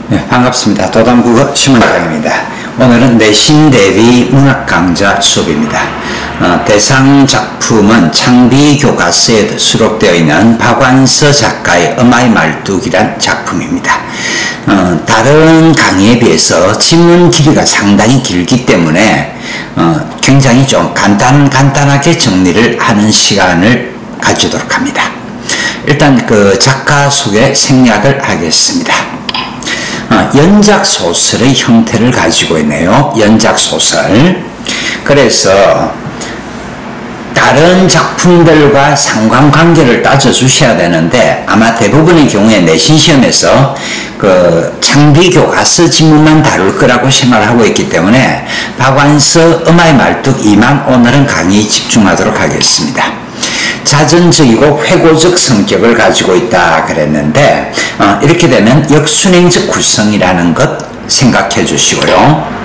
네, 반갑습니다. 도담국어 신문장입니다. 오늘은 내신대비 문학강좌 수업입니다. 대상 작품은 창비교과서에 수록되어 있는 박완서 작가의 엄마의 말뚝이란 작품입니다. 다른 강의에 비해서 지문 길이가 상당히 길기 때문에 굉장히 좀 간단하게 정리를 하는 시간을 가지도록 합니다. 일단 그 작가 소개 생략을 하겠습니다. 연작소설의 형태를 가지고 있네요. 연작소설. 그래서 다른 작품들과 상관관계를 따져주셔야 되는데 아마 대부분의 경우에 내신시험에서 그 창비교과서 지문만 다룰 거라고 생각을 하고 있기 때문에 박완서 엄마의 말뚝 2만 오늘은 강의에 집중하도록 하겠습니다. 자전적이고 회고적 성격을 가지고 있다 그랬는데 이렇게 되면 역순행적 구성이라는 것 생각해 주시고요.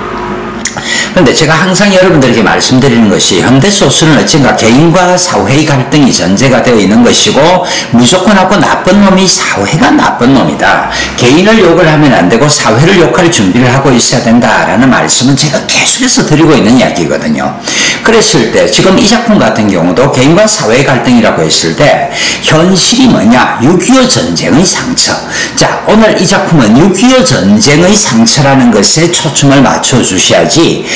그런데 제가 항상 여러분들에게 말씀드리는 것이 현대소설은 어쩐가 개인과 사회의 갈등이 전제가 되어 있는 것이고 무조건 하고 나쁜 놈이 사회가 나쁜 놈이다. 개인을 욕을 하면 안 되고 사회를 욕할 준비를 하고 있어야 된다라는 말씀은 제가 계속해서 드리고 있는 이야기거든요. 그랬을 때 지금 이 작품 같은 경우도 개인과 사회의 갈등이라고 했을 때 현실이 뭐냐? 6.25 전쟁의 상처. 자, 오늘 이 작품은 6.25 전쟁의 상처라는 것에 초점을 맞춰 주셔야지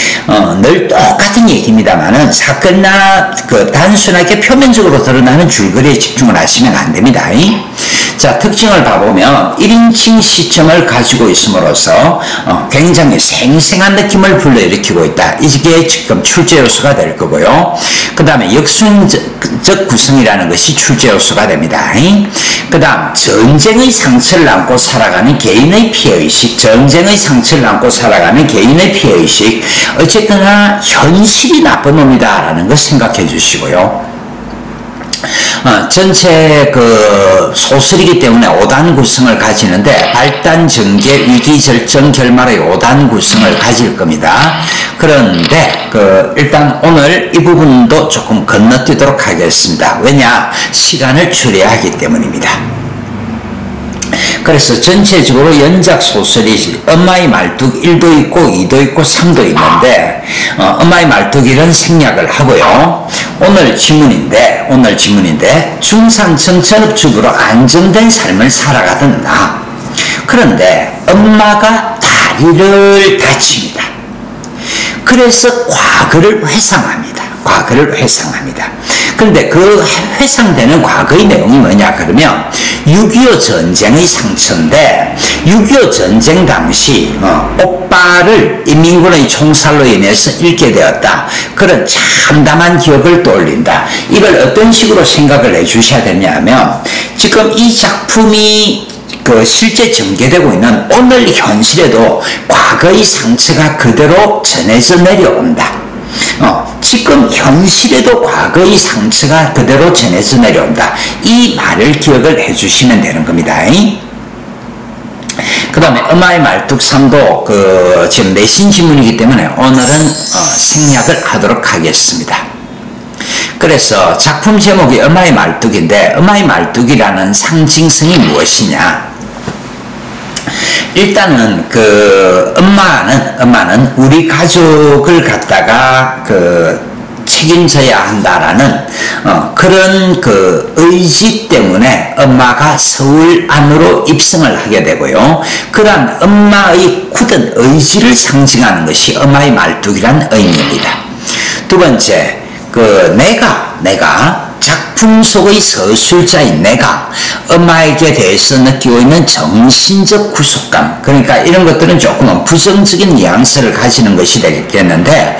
늘 똑같은 얘기입니다만은 사건이나 그 단순하게 표면적으로 드러나는 줄거리에 집중을 하시면 안 됩니다. 자, 특징을 봐보면 1인칭 시점을 가지고 있음으로써 굉장히 생생한 느낌을 불러일으키고 있다. 이게 지금 출제 요소가 될 거고요. 그 다음에 역순적 구성이라는 것이 출제 요소가 됩니다. 그 다음 전쟁의 상처를 안고 살아가는 개인의 피해의식, 전쟁의 상처를 안고 살아가는 개인의 피해의식, 어쨌거나 현실이 나쁜 놈이다 라는 걸 생각해 주시고요. 전체 그 소설이기 때문에 5단 구성을 가지는데 발단, 전개, 위기, 절정, 결말의 5단 구성을 가질 겁니다. 그런데 일단 오늘 이 부분도 조금 건너뛰도록 하겠습니다. 왜냐? 시간을 줄여야 하기 때문입니다. 그래서 전체적으로 연작 소설이 엄마의 말뚝 1도 있고 2도 있고 3도 있는데 엄마의 말뚝 1은 생략을 하고요. 오늘 지문인데 중산 청천읍주부로 안정된 삶을 살아가던 나. 그런데 엄마가 다리를 다칩니다. 그래서 과거를 회상합니다. 그런데 그 회상되는 과거의 내용이 뭐냐 그러면 6.25 전쟁의 상처인데 6.25 전쟁 당시 오빠를 인민군의 총살로 인해서 잃게 되었다. 그런 참담한 기억을 떠올린다. 이걸 어떤 식으로 생각을 해 주셔야 되냐면 지금 이 작품이 실제 전개되고 있는 오늘 현실에도 과거의 상처가 그대로 전해져 내려온다. 지금 현실에도 과거의 상처가 그대로 전해져 내려온다. 이 말을 기억을 해주시면 되는 겁니다. 그 다음에 엄마의 말뚝 3도 지금 내신 지문이기 때문에 오늘은 생략을 하도록 하겠습니다. 그래서 작품 제목이 엄마의 말뚝인데 엄마의 말뚝이라는 상징성이 무엇이냐? 일단은 엄마는 우리 가족을 갖다가 책임져야 한다라는 그런 의지 때문에 엄마가 서울 안으로 입성을 하게 되고요. 그러한 엄마의 굳은 의지를 상징하는 것이 엄마의 말뚝이란 의미입니다. 두 번째, 내가 작품 속의 서술자인 내가 엄마에게 대해서 느끼고 있는 정신적 구속감, 그러니까 이런 것들은 조금은 부정적인 뉘앙스를 가지는 것이 되겠는데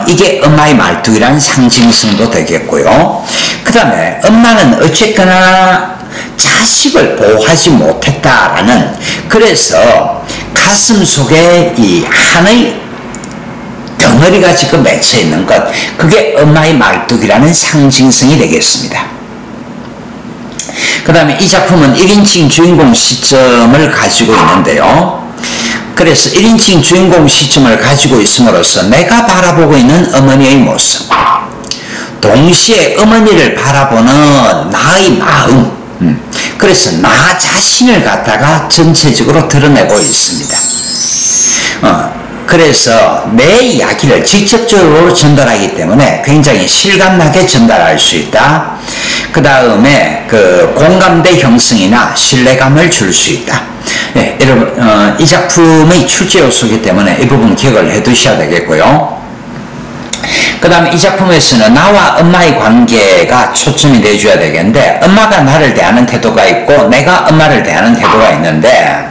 이게 엄마의 말뚝이란 상징성도 되겠고요. 그 다음에 엄마는 어쨌거나 자식을 보호하지 못했다라는, 그래서 가슴 속에 이 한의 덩어리가 지금 맺혀 있는 것, 그게 엄마의 말뚝이라는 상징성이 되겠습니다. 그 다음에 이 작품은 1인칭 주인공 시점을 가지고 있는데요. 그래서 1인칭 주인공 시점을 가지고 있음으로써 내가 바라보고 있는 어머니의 모습, 동시에 어머니를 바라보는 나의 마음, 그래서 나 자신을 갖다가 전체적으로 드러내고 있습니다. 그래서 내 이야기를 직접적으로 전달하기 때문에 굉장히 실감나게 전달할 수 있다. 그 다음에 그 공감대 형성이나 신뢰감을 줄 수 있다. 네, 여러분 이 작품의 출제 요소이기 때문에 이 부분 기억을 해 두셔야 되겠고요. 그 다음에 이 작품에서는 나와 엄마의 관계가 초점이 돼줘야 되겠는데, 엄마가 나를 대하는 태도가 있고 내가 엄마를 대하는 태도가 있는데,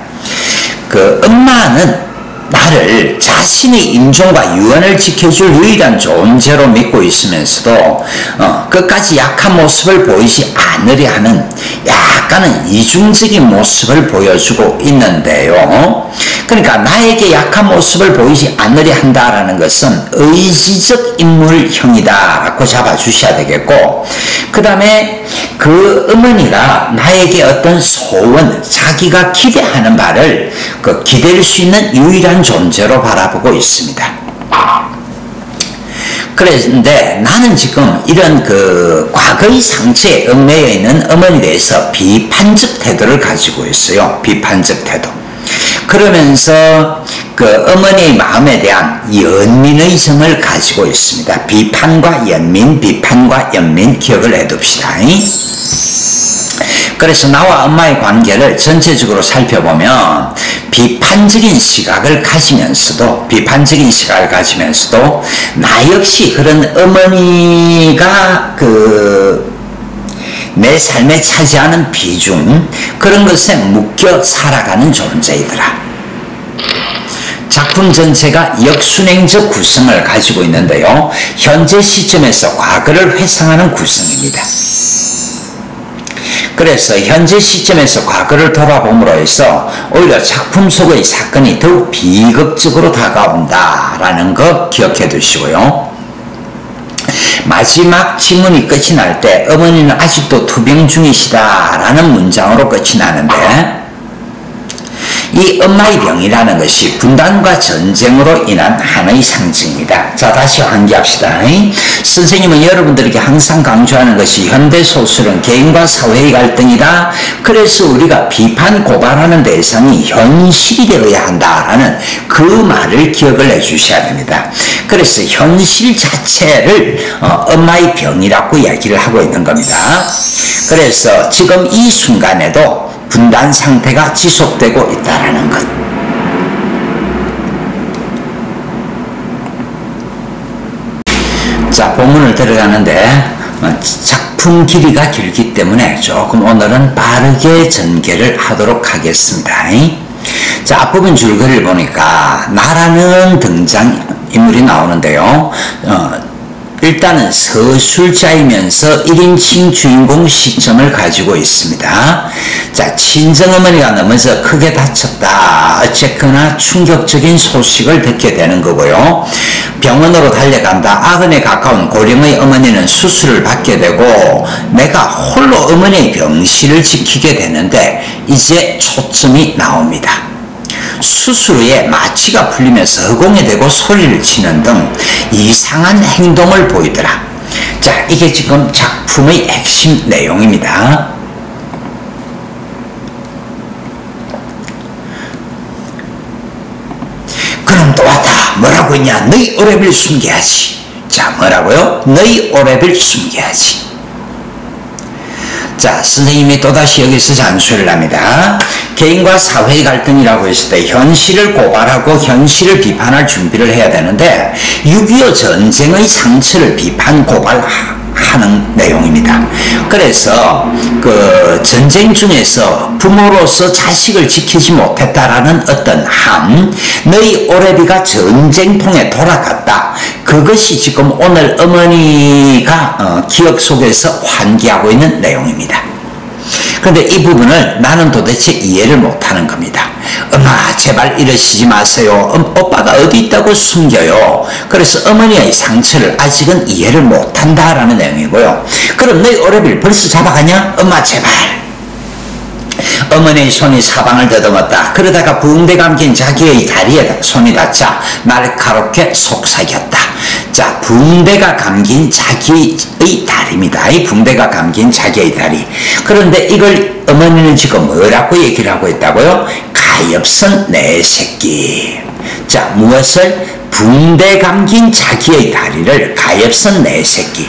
그 엄마는 나를 자신의 임종과 유언을 지켜줄 유일한 존재로 믿고 있으면서도 끝까지 약한 모습을 보이지 않으려 하는 약간은 이중적인 모습을 보여주고 있는데요. 그러니까 나에게 약한 모습을 보이지 않으려 한다라는 것은 의지적 인물형이다라고 잡아주셔야 되겠고, 그 다음에 그 어머니가 나에게 어떤 소원, 자기가 기대하는 바를 그 기댈 수 있는 유일한 존재로 바라보고 있습니다. 그런데 나는 지금 이런 그 과거의 상처에 얽매여 있는 어머니에 대해서 비판적 태도를 가지고 있어요. 비판적 태도. 그러면서 그 어머니의 마음에 대한 연민의 정을 가지고 있습니다. 비판과 연민, 비판과 연민 기억을 해둡시다. 그래서 나와 엄마의 관계를 전체적으로 살펴보면 비판적인 시각을 가지면서도 나 역시 그런 어머니가 내 삶에 차지하는 비중, 그런 것에 묶여 살아가는 존재이더라. 작품 전체가 역순행적 구성을 가지고 있는데요. 현재 시점에서 과거를 회상하는 구성입니다. 그래서 현재 시점에서 과거를 돌아봄으로 해서 오히려 작품 속의 사건이 더욱 비극적으로 다가온다라는 거 기억해 두시고요. 마지막 지문이 끝이 날 때 어머니는 아직도 투병 중이시다라는 문장으로 끝이 나는데, 이 엄마의 병이라는 것이 분단과 전쟁으로 인한 하나의 상징입니다. 자, 다시 환기합시다. 선생님은 여러분들에게 항상 강조하는 것이 현대소설은 개인과 사회의 갈등이다. 그래서 우리가 비판, 고발하는 대상이 현실이 되어야 한다라는 그 말을 기억을 해주셔야 됩니다. 그래서 현실 자체를 엄마의 병이라고 이야기를 하고 있는 겁니다. 그래서 지금 이 순간에도 분단 상태가 지속되고 있다는 것. 자, 본문을 들어가는데 작품 길이가 길기 때문에 조금 오늘은 빠르게 전개를 하도록 하겠습니다. 자, 앞부분 줄거리를 보니까 나라는 등장인물이 나오는데요. 일단은 서술자이면서 1인칭 주인공 시점을 가지고 있습니다. 자, 친정어머니가 넘어져 크게 다쳤다. 어쨌거나 충격적인 소식을 듣게 되는 거고요. 병원으로 달려간다. 악은에 가까운 고령의 어머니는 수술을 받게 되고 내가 홀로 어머니의 병실을 지키게 되는데 이제 초점이 나옵니다. 수술 후에 마취가 풀리면서 허공에 대고 소리를 치는 등 이상한 행동을 보이더라. 자, 이게 지금 작품의 핵심 내용입니다. 그럼 또 왔다. 뭐라고 했냐? 너희 오래비를 숨겨야지. 자, 뭐라고요? 너희 오래비를 숨겨야지. 자, 선생님이 또다시 여기서 잔소리를 합니다. 개인과 사회의 갈등이라고 했을 때 현실을 고발하고 현실을 비판할 준비를 해야 되는데 6.25 전쟁의 상처를 비판 고발하는 내용입니다. 그래서 그 전쟁 중에서 부모로서 자식을 지키지 못했다라는 어떤 함, 너희 오래비가 전쟁통에 돌아갔다. 그것이 지금 오늘 어머니가 기억 속에서 환기하고 있는 내용입니다. 그런데 이 부분을 나는 도대체 이해를 못하는 겁니다. 엄마 제발 이러시지 마세요. 오빠가 어디 있다고 숨겨요. 그래서 어머니의 상처를 아직은 이해를 못한다라는 내용이고요. 그럼 너희 오래비를 벌써 잡아가냐? 엄마 제발. 어머니의 손이 사방을 더듬었다. 그러다가 붕대 감긴 자기의 다리에 손이 닿자 날카롭게 속삭였다. 자, 붕대가 감긴 자기의 다리입니다. 이 붕대가 감긴 자기의 다리. 그런데 이걸 어머니는 지금 뭐라고 얘기를 하고 있다고요? 가엾은 내 새끼. 자, 무엇을? 붕대 감긴 자기의 다리를 가엾은 내 새끼.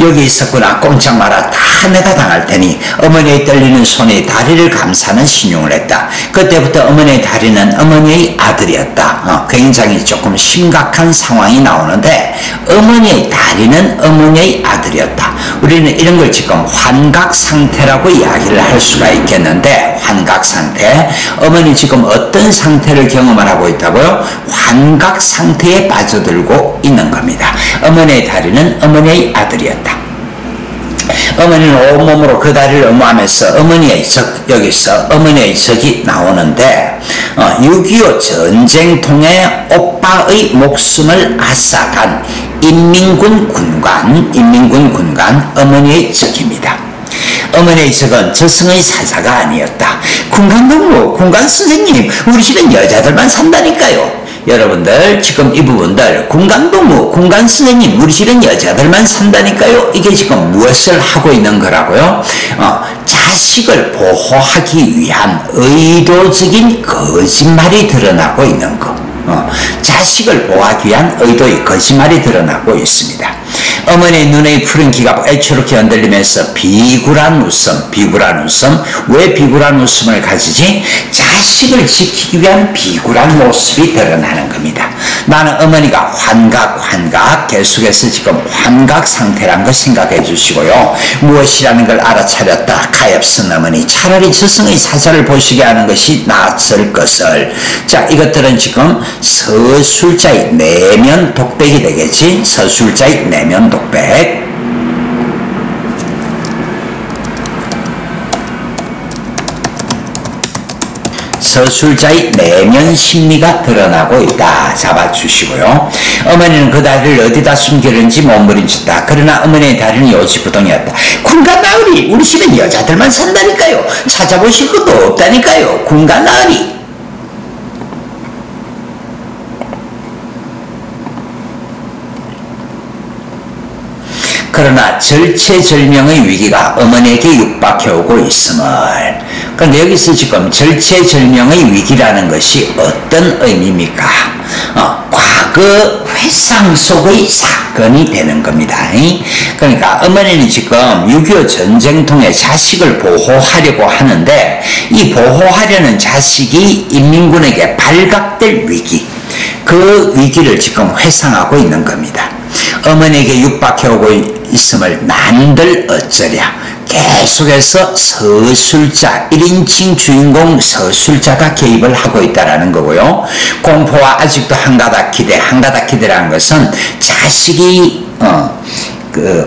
여기 있었구나. 꼼짝 마라. 다 내가 당할 테니. 어머니의 떨리는 손에 다리를 감싸는 신용을 했다. 그때부터 어머니의 다리는 어머니의 아들이었다. 굉장히 조금 심각한 상황이 나오는데 어머니의 다리는 어머니의 아들이었다. 우리는 이런 걸 지금 환각 상태라고 이야기를 할 수가 있겠는데, 환각 상태. 어머니 지금 어떤 상태를 경험을 하고 있다고요? 환각 상태에 빠져들고 있는 겁니다. 어머니의 다리는 어머니의 아들이었다. 어머니는 온몸으로 그 다리를 엄호하면서 어머니의 여기서 어머니의 적이 나오는데 6.25 전쟁통에 오빠의 목숨을 앗아간 인민군 군관 어머니의 적입니다. 어머니의 적은 저승의 사자가 아니었다. 군관동무, 군관 선생님, 우리 집엔 여자들만 산다니까요. 여러분들 지금 이 부분들 군관동무, 군관 선생님, 우리 집엔 여자들만 산다니까요. 이게 지금 무엇을 하고 있는 거라고요? 자식을 보호하기 위한 의도적인 거짓말이 드러나고 있는 거. 자식을 보호하기 위한 의도의 거짓말이 드러나고 있습니다. 어머니의 눈의 푸른 기가 애초롭게 흔들리면서 비굴한 웃음. 왜 비굴한 웃음을 가지지? 자식을 지키기 위한 비굴한 모습이 드러나는 겁니다. 나는 어머니가 환각 계속해서 지금 환각 상태라는 걸 생각해 주시고요. 무엇이라는 걸 알아차렸다. 가엾은 어머니, 차라리 저승의 사자를 보시게 하는 것이 낫을 것을. 자, 이것들은 지금 서술자의 내면 독백이 되겠지. 서술자의 내면 독백. 서술자의 내면 심리가 드러나고 있다. 잡아주시고요. 어머니는 그 다리를 어디다 숨기는지 몸부림쳤다. 그러나 어머니의 다리는 요지부동이었다. 군관 나으리, 우리 집엔 여자들만 산다니까요. 찾아보실 것도 없다니까요. 군관 나으리. 그러나 절체절명의 위기가 어머니에게 육박해오고 있음을. 그런데 여기서 지금 절체절명의 위기라는 것이 어떤 의미입니까? 과거 회상 속의 사건이 되는 겁니다. 그러니까 어머니는 지금 6.25 전쟁통에 자식을 보호하려고 하는데 이 보호하려는 자식이 인민군에게 발각될 위기, 그 위기를 지금 회상하고 있는 겁니다. 어머니에게 육박해오고 있음을 난들 어쩌랴. 계속해서 서술자, 1인칭 주인공 서술자가 개입을 하고 있다는 거고요. 공포와 아직도 한가닥 기대라는 것은 자식이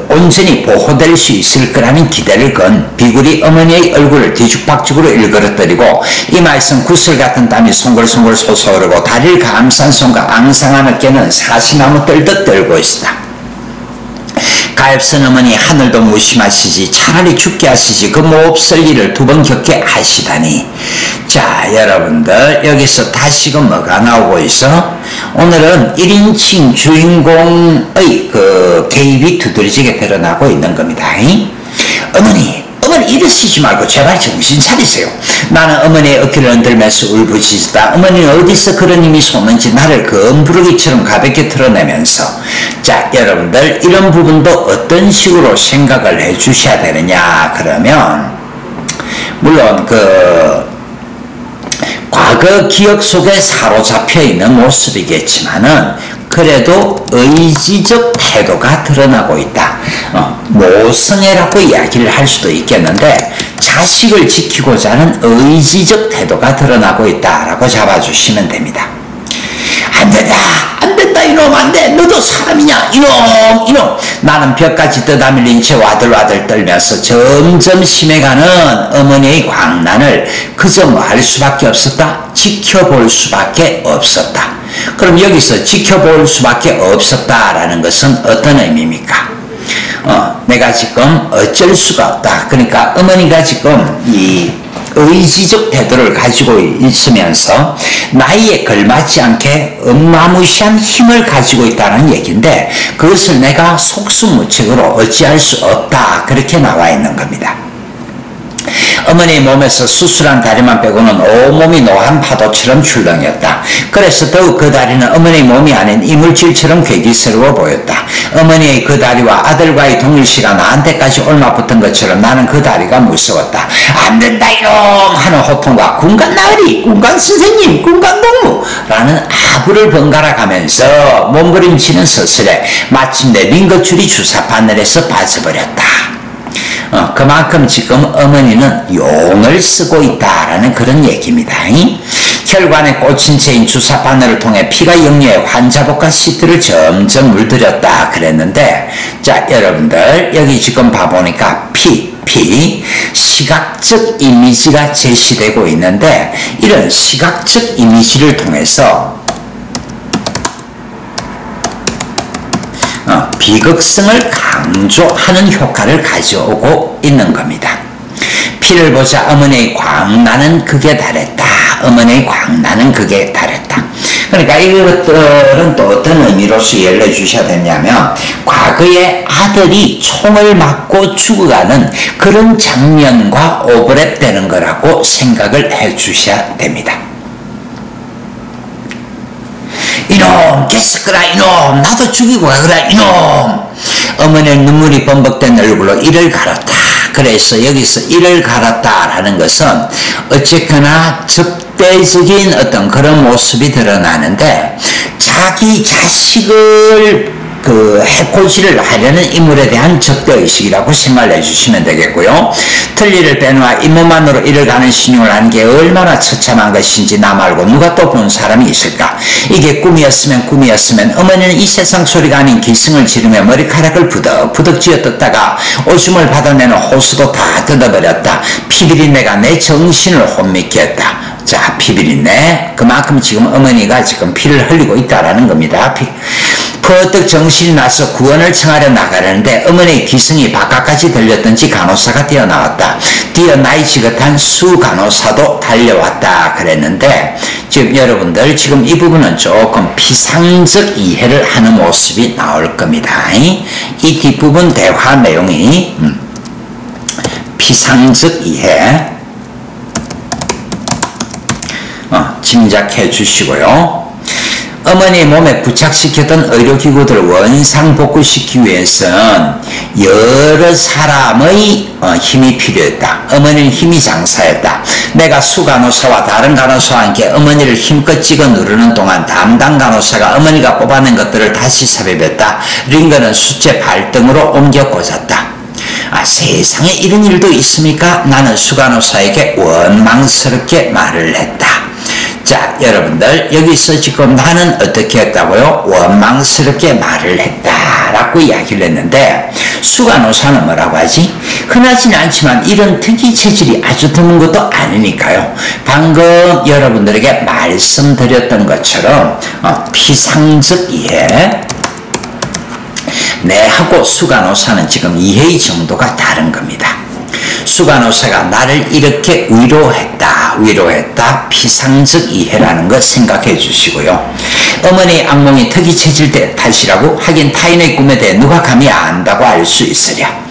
온전히 보호될 수 있을 거라는 기대를 건 비굴이 어머니의 얼굴을 뒤죽박죽으로 일그러뜨리고 이마에선 구슬 같은 땀이 송골송골 솟아오르고 다리를 감싼 손과 앙상한 어깨는 사시나무 떨듯 떨고 있다. 가엾은 어머니, 하늘도 무심하시지 차라리 죽게 하시지 그 몹쓸 일을 두 번 겪게 하시다니. 자, 여러분들 여기서 다시금 뭐가 나오고 있어? 오늘은 1인칭 주인공의 그 개입이 두드러지게 드러나고 있는 겁니다. 어머니 이러시지 말고 제발 정신 차리세요. 나는 어머니의 어깨를 흔들면서 울부짖었다. 어머니는 어디서 그런 힘이 솟는지 나를 검부르기처럼 가볍게 틀어내면서. 자, 여러분들 이런 부분도 어떤 식으로 생각을 해 주셔야 되느냐 그러면, 물론 과거 기억 속에 사로잡혀 있는 모습이겠지만은 그래도 의지적 태도가 드러나고 있다. 모성애라고 이야기를 할 수도 있겠는데 자식을 지키고자 하는 의지적 태도가 드러나고 있다라고 잡아주시면 됩니다. 안 된다 이놈, 안 돼. 너도 사람이냐 이놈. 나는 벽까지 떠다밀린 채 와들와들 떨면서 점점 심해가는 어머니의 광난을 그저 뭐 할 수밖에 없었다. 지켜볼 수밖에 없었다. 그럼 여기서 지켜볼 수밖에 없었다라는 것은 어떤 의미입니까? 내가 지금 어쩔 수가 없다. 그러니까 어머니가 지금 이 의지적 태도를 가지고 있으면서 나이에 걸맞지 않게 어마무시한 힘을 가지고 있다는 얘기인데 그것을 내가 속수무책으로 어찌할 수 없다. 그렇게 나와 있는 겁니다. 어머니의 몸에서 수술한 다리만 빼고는 온몸이 노한 파도처럼 출렁였다. 그래서 더욱 그 다리는 어머니의 몸이 아닌 이물질처럼 괴기스러워 보였다. 어머니의 그 다리와 아들과의 동일시가 나한테까지 올맞붙은 것처럼 나는 그 다리가 무서웠다. 안 된다 이놈 하는 호통과 군간 나으리, 군간 선생님, 군간 동무 라는 아부를 번갈아 가면서 몸부림치는 서슬에 마침내 링거줄이 주사 바늘에서 빠져버렸다. 그만큼 지금 어머니는 용을 쓰고 있다라는 그런 얘기입니다. 혈관에 꽂힌 채인 주사 바늘을 통해 피가 역류해 환자복과 시트를 점점 물들였다 그랬는데 자 여러분들 여기 지금 봐보니까 피 시각적 이미지가 제시되고 있는데 이런 시각적 이미지를 통해서 비극성을 강조하는 효과를 가져오고 있는 겁니다. 피를 보자 어머니의 광나는 극에 달했다. 어머니의 광나는 극에 달했다. 그러니까 이것들은 또 어떤 의미로서 이해를 주셔야 되냐면 과거에 아들이 총을 맞고 죽어가는 그런 장면과 오버랩되는 거라고 생각을 해 주셔야 됩니다. 이놈 개새끼라 이놈 나도 죽이고 가거라 이놈. 어머니의 눈물이 범벅된 얼굴로 이를 갈았다. 그래서 여기서 이를 갈았다라는 것은 어쨌거나 적대적인 어떤 그런 모습이 드러나는데 자기 자식을 해코지를 하려는 인물에 대한 적대의식이라고 생각을 해주시면 되겠고요. 틀니를 빼놓아 잇몸만으로 이를 가는 신용을 하는 게 얼마나 처참한 것인지 나 말고 누가 또 본 사람이 있을까. 이게 꿈이었으면 어머니는 이 세상 소리가 아닌 기승을 지르며 머리카락을 부덕부덕 쥐어뜯다가 오줌을 받아내는 호수도 다 뜯어버렸다. 피비린내가 내 정신을 혼미케 했다. 자, 피비린내. 그만큼 지금 어머니가 지금 피를 흘리고 있다라는 겁니다. 퍼뜩 정신이 나서 구원을 청하려 나가려는데 어머니의 기승이 바깥까지 들렸던지 간호사가 뛰어나왔다. 뛰어나이 지긋한 수 간호사도 달려왔다 그랬는데 지금 여러분들 지금 이 부분은 조금 피상적 이해를 하는 모습이 나올 겁니다. 이 뒷부분 대화 내용이 피상적 이해 짐작해 주시고요. 어머니의 몸에 부착시켰던 의료기구들을 원상복구시키기 위해서는 여러 사람의 힘이 필요했다. 어머니는 힘이 장사였다. 내가 수간호사와 다른 간호사와 함께 어머니를 힘껏 찍어 누르는 동안 담당 간호사가 어머니가 뽑아낸 것들을 다시 삽입했다. 링거는 숫제 발등으로 옮겨 꽂았다. 세상에 이런 일도 있습니까? 나는 수간호사에게 원망스럽게 말을 했다. 자, 여러분들 여기서 지금 나는 어떻게 했다고요? 원망스럽게 말을 했다라고 이야기를 했는데 수간호사는 뭐라고 하지? 흔하지는 않지만 이런 특이 체질이 아주 드문 것도 아니니까요. 방금 여러분들에게 말씀드렸던 것처럼 피상적 이해 내하고 수간호사는 지금 이해의 정도가 다른 겁니다. 수간호사가 나를 이렇게 위로했다. 피상적 이해라는 것 생각해 주시고요. 어머니의 악몽이 특이 체질 탓이라고 하긴 타인의 꿈에 대해 누가 감히 안다고 알 수 있으랴.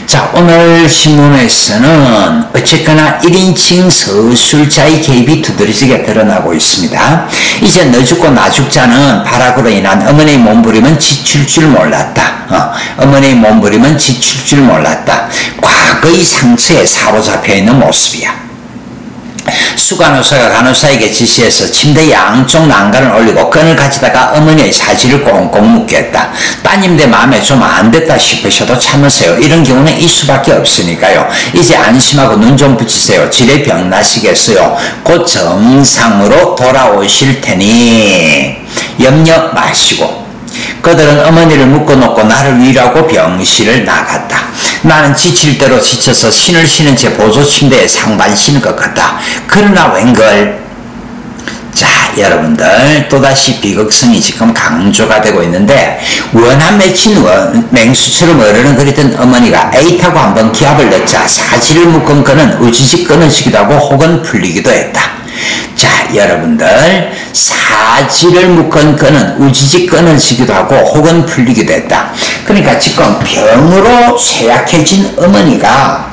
자, 오늘 신문에서는 어쨌거나 1인칭 서술자의 개입이 두드러지게 드러나고 있습니다. 이제 너 죽고 나 죽자는 발악으로 인한 어머니의 몸부림은 지칠 줄 몰랐다. 어머니의 몸부림은 지칠 줄 몰랐다. 과거의 상처에 사로잡혀 있는 모습이야. 수간호사가 간호사에게 지시해서 침대 양쪽 난간을 올리고 끈을 가지다가 어머니의 사지를 꽁꽁 묶겠다. 따님들 마음에 좀 안 됐다 싶으셔도 참으세요. 이런 경우는 이 수밖에 없으니까요. 이제 안심하고 눈 좀 붙이세요. 지레 병 나시겠어요. 곧 정상으로 돌아오실 테니 염려 마시고. 그들은 어머니를 묶어놓고 나를 위로하고 병실을 나갔다. 나는 지칠 대로 지쳐서 신을 쉬는 채 보조 침대에 상반 쉬는 것 같다. 그러나 웬걸 자, 여러분들 또다시 비극성이 지금 강조가 되고 있는데 원한 맺힌 맹수처럼 어른거리던 어머니가 에잇하고 한번 기합을 넣자 사지를 묶은 끈은 우지직 끊어지기도 하고 혹은 풀리기도 했다. 자, 여러분들 사지를 묶은 끈은 우지직 끊어지기도 하고 혹은 풀리기도 했다. 그러니까 지금 병으로 쇠약해진 어머니가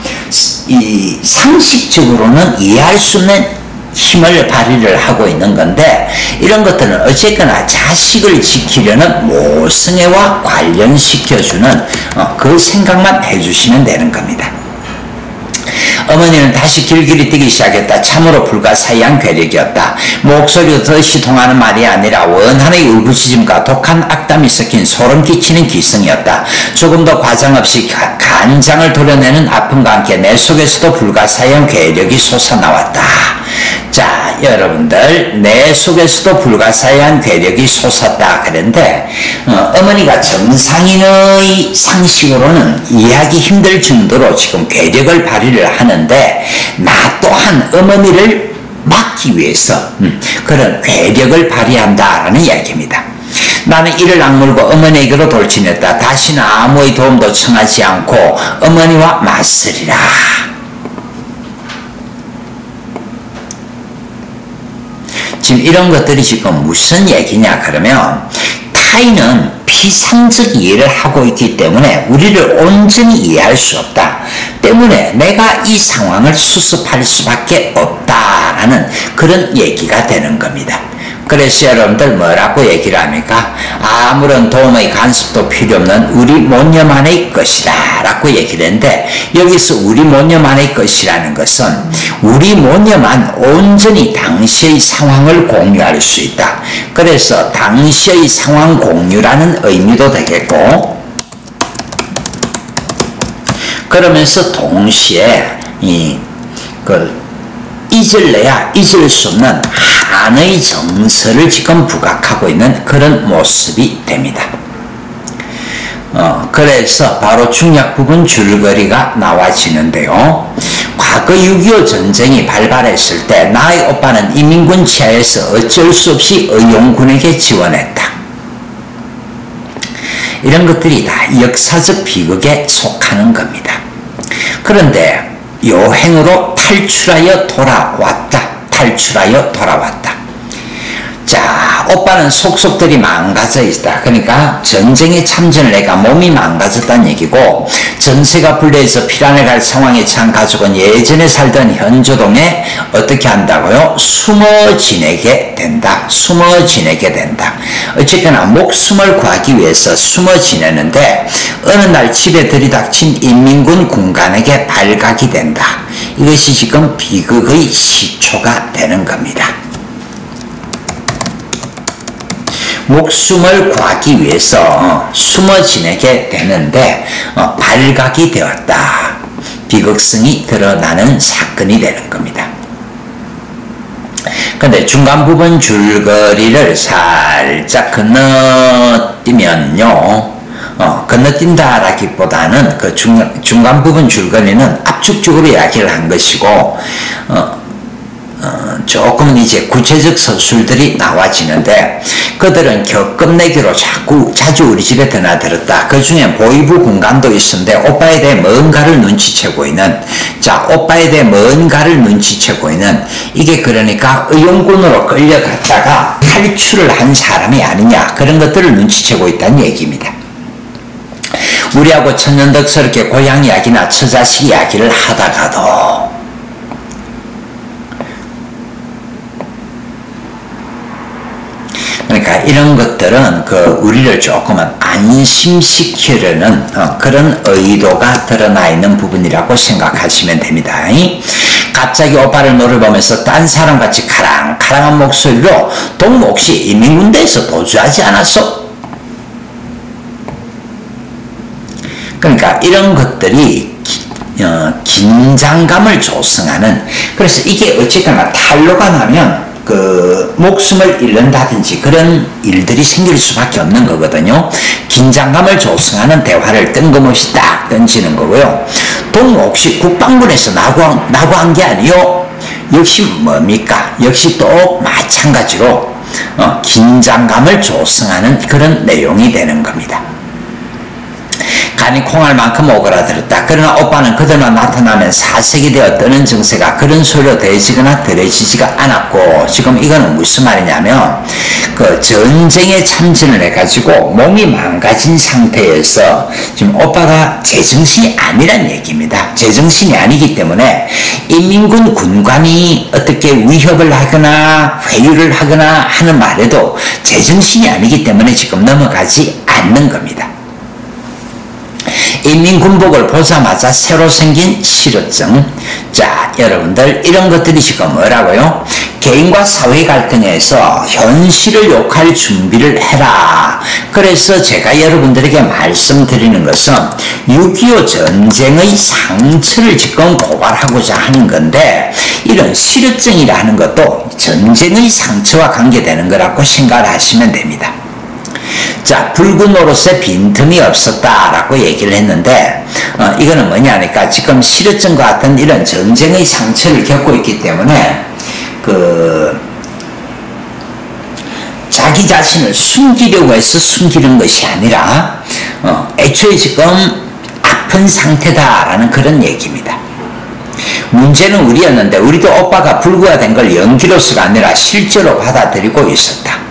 이 상식적으로는 이해할 수 없는 힘을 발휘를 하고 있는 건데 이런 것들은 어쨌거나 자식을 지키려는 모성애와 관련시켜주는 그 생각만 해주시면 되는 겁니다. 어머니는 다시 길길이 뛰기 시작했다. 참으로 불가사의한 괴력이었다. 목소리도 덧이 통하는 말이 아니라 원한의 울부짖음과 독한 악담이 섞인 소름 끼치는 기성이었다. 조금 더 과장 없이 간장을 도려내는 아픔과 함께 내 속에서도 불가사의한 괴력이 솟아나왔다. 자, 여러분들 내 속에서도 불가사의한 괴력이 솟았다 그런데 어머니가 정상인의 상식으로는 이해하기 힘들 정도로 지금 괴력을 발휘를 하는데 나 또한 어머니를 막기 위해서 그런 괴력을 발휘한다라는 이야기입니다. 나는 이를 악물고 어머니에게로 돌진했다. 다시는 아무의 도움도 청하지 않고 어머니와 맞서리라. 지금 이런 것들이 지금 무슨 얘기냐 그러면 타인은 피상적 이해를 하고 있기 때문에 우리를 온전히 이해할 수 없다. 때문에 내가 이 상황을 수습할 수밖에 없다라는 그런 얘기가 되는 겁니다. 그래서 여러분들 뭐라고 얘기를 합니까? 아무런 도움의 간섭도 필요 없는 우리 모녀만의 것이다 라고 얘기를 했는데 여기서 우리 모녀만의 것이라는 것은 우리 모녀만 온전히 당시의 상황을 공유할 수 있다. 그래서 당시의 상황 공유라는 의미도 되겠고 그러면서 동시에 잊을래야 잊을 수 없는 한의 정서를 지금 부각하고 있는 그런 모습이 됩니다. 그래서 바로 중약 부분 줄거리가 나와지는데요. 과거 6.25 전쟁이 발발했을 때 나의 오빠는 인민군 치하에서 어쩔 수 없이 의용군에게 지원했다. 이런 것들이 다 역사적 비극에 속하는 겁니다. 그런데 요행으로 탈출하여 돌아왔다. 자, 오빠는 속속들이 망가져 있다. 그러니까 전쟁에 참전을 해가 몸이 망가졌다는 얘기고 전세가 불려서 피란에 갈 상황에 처한 가족은 예전에 살던 현조동에 어떻게 한다고요? 숨어 지내게 된다. 어쨌거나 목숨을 구하기 위해서 숨어 지내는데 어느 날 집에 들이닥친 인민군 군관에게 발각이 된다. 이것이 지금 비극의 시초가 되는 겁니다. 목숨을 구하기 위해서 숨어 지내게 되는데 발각이 되었다. 비극성이 드러나는 사건이 되는 겁니다. 근데 중간 부분 줄거리를 살짝 건너뛰면요. 건너뛴다라기보다는 그 중간 부분 줄거리는 압축적으로 이야기를 한 것이고 조금은 이제 구체적 서술들이 나와지는데 그들은 끝내기로 자주 우리 집에 드나들었다. 그 중에 보이부 군관도 있었는데 오빠에 대해 뭔가를 눈치채고 있는 이게 그러니까 의용군으로 끌려갔다가 탈출을 한 사람이 아니냐 그런 것들을 눈치채고 있다는 얘기입니다. 우리하고 천연덕스럽게 고향 이야기나 처자식 이야기를 하다가도 그러니까 이런 것들은 우리를 조금은 안심시키려는 그런 의도가 드러나 있는 부분이라고 생각하시면 됩니다. 갑자기 오빠를 노려보면서 딴 사람같이 카랑카랑한 목소리로 동무 혹시 인민군대에서 도주하지 않았어? 그러니까 이런 것들이 긴장감을 조성하는 그래서 이게 어쨌거나 탄로가 나면 목숨을 잃는다든지 그런 일들이 생길 수밖에 없는 거거든요. 긴장감을 조성하는 대화를 뜬금없이 딱 던지는 거고요. 동무 혹시 국방부에서 나고한 게 아니요? 역시 뭡니까? 역시 또 마찬가지로 긴장감을 조성하는 그런 내용이 되는 겁니다. 간이 콩알 만큼 오그라들었다. 그러나 오빠는 그들만 나타나면 사색이 되어 뜨는 증세가 그런 소리로 더해지거나 덜해지지가 않았고, 지금 이거는 무슨 말이냐면 그 전쟁에 참전을 해가지고 몸이 망가진 상태에서 지금 오빠가 제정신이 아니란 얘기입니다. 제정신이 아니기 때문에 인민군 군관이 어떻게 위협을 하거나 회유를 하거나 하는 말에도 제정신이 아니기 때문에 지금 넘어가지 않는 겁니다. 인민군복을 보자마자 새로 생긴 실어증. 자, 여러분들 이런 것들이 지금 뭐라고요? 개인과 사회 갈등에서 현실을 욕할 준비를 해라. 그래서 제가 여러분들에게 말씀드리는 것은 6.25 전쟁의 상처를 지금 고발하고자 하는 건데, 이런 실어증이라는 것도 전쟁의 상처와 관계되는 거라고 생각을 하시면 됩니다. 자, 붉은 옷에 빈틈이 없었다라고 얘기를 했는데, 이거는 뭐냐니까 지금 실어증과 같은 이런 전쟁의 상처를 겪고 있기 때문에 자기 자신을 숨기려고 해서 숨기는 것이 아니라 애초에 지금 아픈 상태다라는 그런 얘기입니다. 문제는 우리였는데 우리도 오빠가 불구가 걸 연기로서가 아니라 실제로 받아들이고 있었다.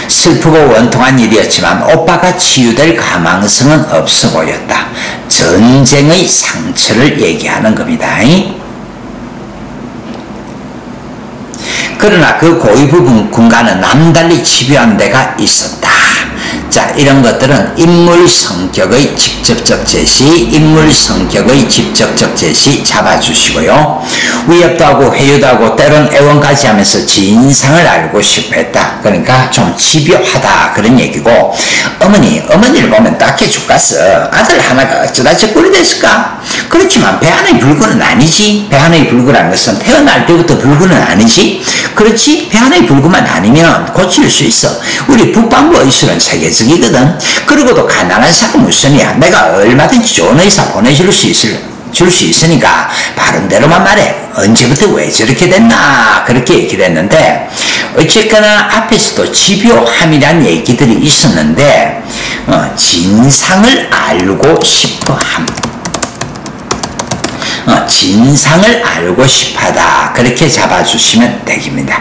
슬프고 원통한 일이었지만 오빠가 치유될 가망성은 없어 보였다. 전쟁의 상처를 얘기하는 겁니다. 그러나 그 고위 부분 군가는 남달리 집요한 데가 있었다. 자, 이런 것들은 인물 성격의 직접적 제시, 인물 성격의 직접적 제시 잡아주시고요. 위협도 하고 회유도 하고 때론 애원까지 하면서 진상을 알고 싶어 했다. 그러니까 좀 집요하다 그런 얘기고, 어머니를 보면 딱히 죽겠어. 아들 하나가 어쩌다 저 꼴이 됐을까? 그렇지만 배 안의 불구는 아니지. 배 안의 불구라는 것은 태어날 때부터 불구는 아니지. 그렇지? 배 안의 불구만 아니면 고칠 수 있어. 우리 북반부 의술은 세계적이거든. 그러고도 가난한 사람 우선이야. 내가 얼마든지 좋은 의사 보내줄 수 있으니까 바른 대로만 말해. 언제부터 왜 저렇게 됐나 그렇게 얘기를 했는데, 어쨌거나 앞에서도 집요함이란 얘기들이 있었는데 진상을 알고 싶어함, 진상을 알고 싶어하다 그렇게 잡아주시면 되겠습니다.